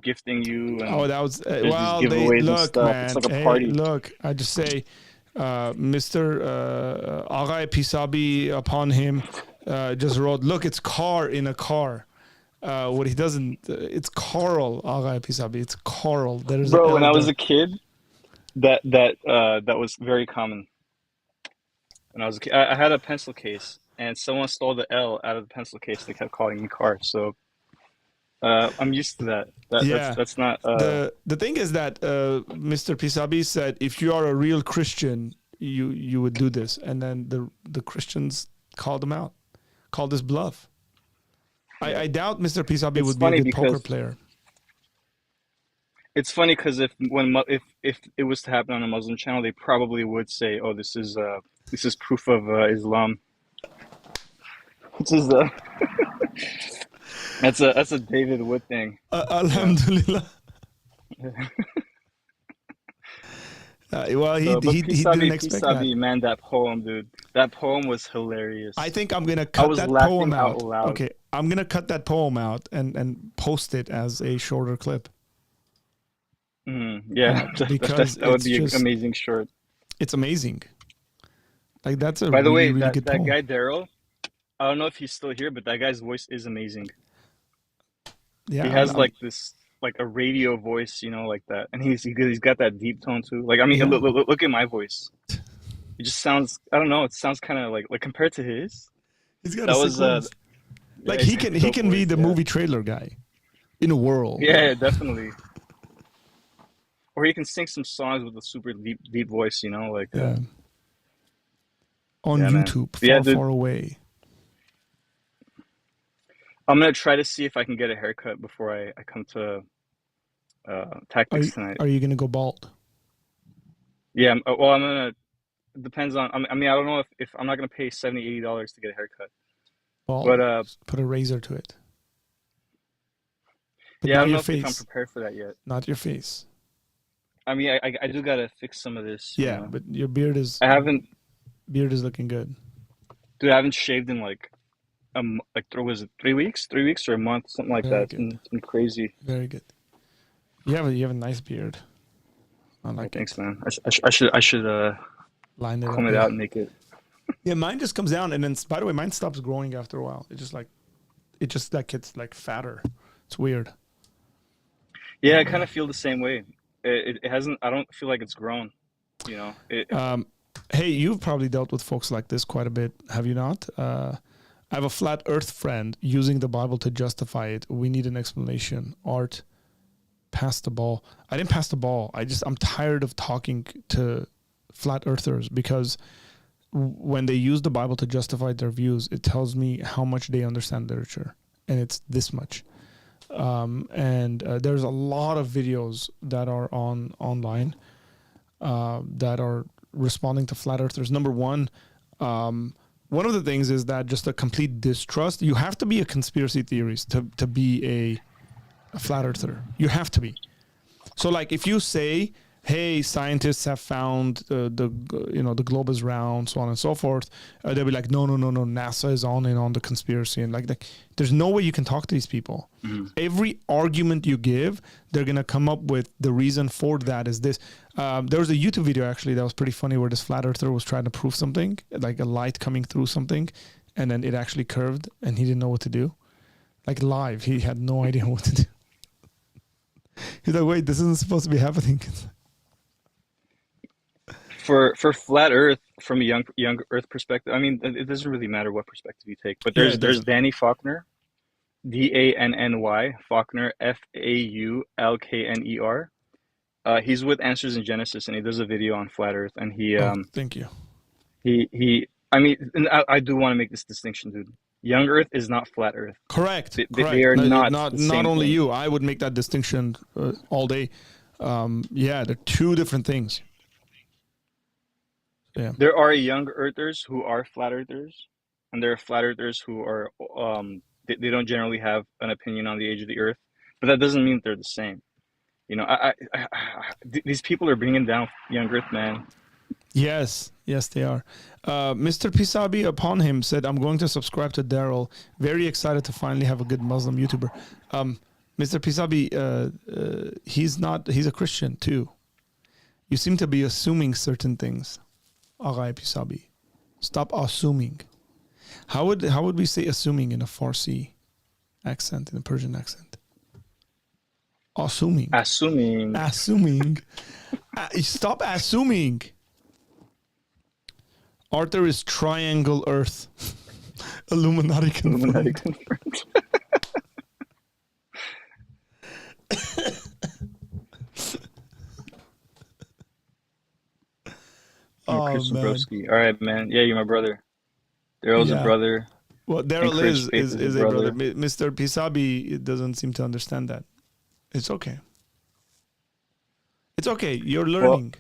gifting you. And that was there's well. these giveaways Look, and stuff. man. It's like a party. Look, I just say, Mr. Aghay Pisabi upon him just wrote, look, it's car in a car. What he doesn't, it's Carl Aghay Pisabi. It's Carl. There's Bro, an when I L was there. a kid, that was very common. When I was a kid, I had a pencil case, and someone stole the L out of the pencil case. They kept calling me car, so I'm used to that. Yeah. That's not. The thing is that Mr. Pisabi said, if you are a real Christian, you would do this, and then the Christians called him out, called his bluff. I doubt Mr. Pisabi would be a good poker player. It's funny because if it was to happen on a Muslim channel, they probably would say, "Oh, this is proof of Islam." This is that's a David Wood thing. Alhamdulillah. Well, he didn't expect that. Man, that poem, dude. That poem was hilarious. I think I'm gonna cut that poem out. Loud. Okay, I'm gonna cut that poem out and post it as a shorter clip. Yeah, because that would be an amazing short. It's amazing. Like that's a By the really, way, really good that poem. guy Daryl, I don't know if he's still here, but that guy's voice is amazing. Yeah, he has like a radio voice, like that, and he's got that deep tone too. Like I mean, look at my voice. It just sounds, I don't know, it sounds kind of like compared to his. He's got a sick voice. Like he can be the movie trailer guy in a world. Yeah, definitely. Or he can sing some songs with a super deep voice, like on YouTube, far away. I'm gonna try to see if I can get a haircut before I come to Tactics tonight. Are you gonna go bald? Yeah, well, I'm gonna. Depends on. I mean, I don't know if I'm not gonna pay $70-$80 to get a haircut. Bald. But put a razor to it. But yeah, I don't know if I'm prepared for that yet. Not your face. I mean, I do gotta fix some of this. Yeah, but your beard is. I haven't. Beard is looking good. Dude, I haven't shaved in was it 3 weeks? 3 weeks or a month, something like that. It's been crazy. Very good. You have a nice beard. I like Thanks, man. I should line it comb up, it out and make it. Yeah, mine just comes down, and then by the way, mine stops growing after a while. It just gets like fatter. It's weird. Yeah, I kind of feel the same way. It hasn't. I don't feel like it's grown. Hey, you've probably dealt with folks like this quite a bit, have you not? I have a flat Earth friend using the Bible to justify it. We need an explanation. Art, pass the ball. I didn't pass the ball. I'm tired of talking to flat earthers because when they use the Bible to justify their views, it tells me how much they understand literature, and it's this much. There's a lot of videos that are online that are responding to flat earthers. Number one of the things is that just a complete distrust. You have to be a conspiracy theorist to be a flat earther. You have to be. So like if you say, hey, scientists have found the globe is round, so on and so forth, they'll be like, no, NASA is on the conspiracy, and like there's no way you can talk to these people. Mm-hmm. Every argument you give, they're gonna come up with the reason for that is this. There was a YouTube video actually that was pretty funny where this flat earther was trying to prove something, like a light coming through something, and then it actually curved, and he didn't know what to do. Like live, he had no idea what to do. He's like, wait, this isn't supposed to be happening. For flat Earth, from a young Earth perspective, I mean, it doesn't really matter what perspective you take. But there's Danny Faulkner, Danny Faulkner, Faulkner. He's with Answers in Genesis, and he does a video on flat Earth. And he thank you. I mean, and I do want to make this distinction, dude. Young Earth is not flat Earth. Correct. They are not only thing. you. I would make that distinction all day. They're two different things. Yeah. There are young Earthers who are flat Earthers, and there are flat Earthers who are they don't generally have an opinion on the age of the Earth, but that doesn't mean they're the same. These people are bringing down young Earth, man. Yes, they are. Mr. Pisabi, upon him, said, I'm going to subscribe to Daryl. Very excited to finally have a good Muslim YouTuber. Mr. Pisabi, he's a Christian too. You seem to be assuming certain things. Aghay Pisabi. Stop assuming. How would we say assuming in a Farsi accent, in a Persian accent? Assuming. Assuming. Stop assuming. Arthur is triangle Earth. Illuminati confirmed. Chris Zabrowski. All right, man. Yeah, you're my brother. Daryl's a brother. Well, Daryl is a brother. Mr. Pisabi, it doesn't seem to understand that. It's okay. It's okay. You're learning.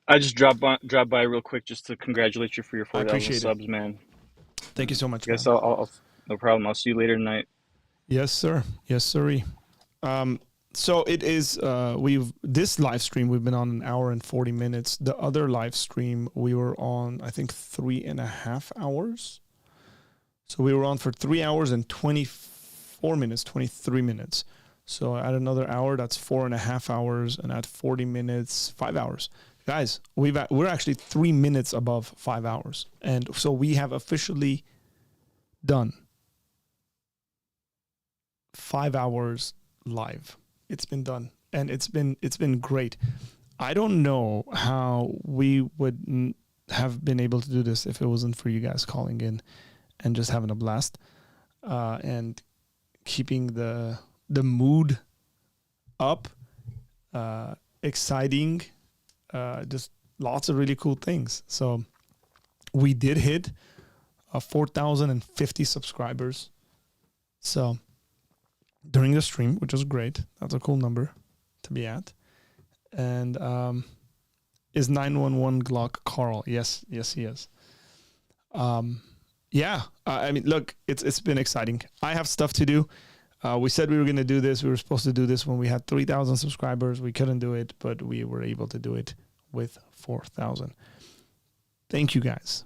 I just dropped by real quick just to congratulate you for your 4,000 subs, man. Thank you so much. Yes, I'll no problem. I'll see you later tonight. Yes, sir. Yes, sirree. So it is. This live stream we've been on an hour and 40 minutes. The other live stream we were on, I think, 3.5 hours. So we were on for 3 hours and 24 minutes, 23 minutes. So at another hour, that's 4.5 hours, and at 40 minutes, 5 hours. Guys, we're actually 3 minutes above 5 hours, and so we have officially done 5 hours live. It's been done, and it's been great. I don't know how we would have been able to do this if it wasn't for you guys calling in and just having a blast and keeping the mood up, exciting, just lots of really cool things. So we did hit 4,050 subscribers. So during the stream, which was great. That's a cool number to be at. And is 911 Glock Carl? Yes, he is. Yeah, I mean, look, it's been exciting. I have stuff to do. We said we were going to do this. We were supposed to do this when we had 3,000 subscribers. We couldn't do it, but we were able to do it with 4,000. Thank you guys.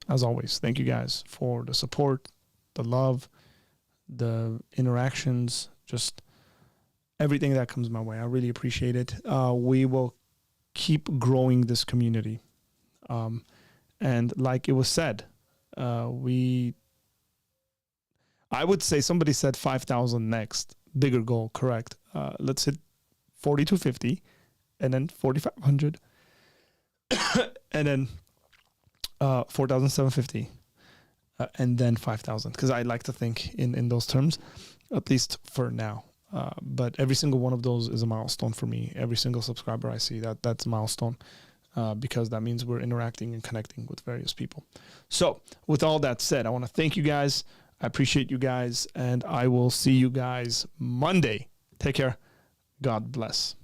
As always, thank you guys for the support, the love, the interactions, just everything that comes my way. I really appreciate it. We will keep growing this community. And like it was said, I would say somebody said 5,000 next. Bigger goal, correct. Let's hit 4,250 and then 4,500 and then 4,750 and then 5,000, because I like to think in those terms, at least for now. But every single one of those is a milestone for me. Every single subscriber I see, that's a milestone. Because that means we're interacting and connecting with various people. So with all that said, I want to thank you guys. I appreciate you guys, and I will see you guys Monday. Take care. God bless.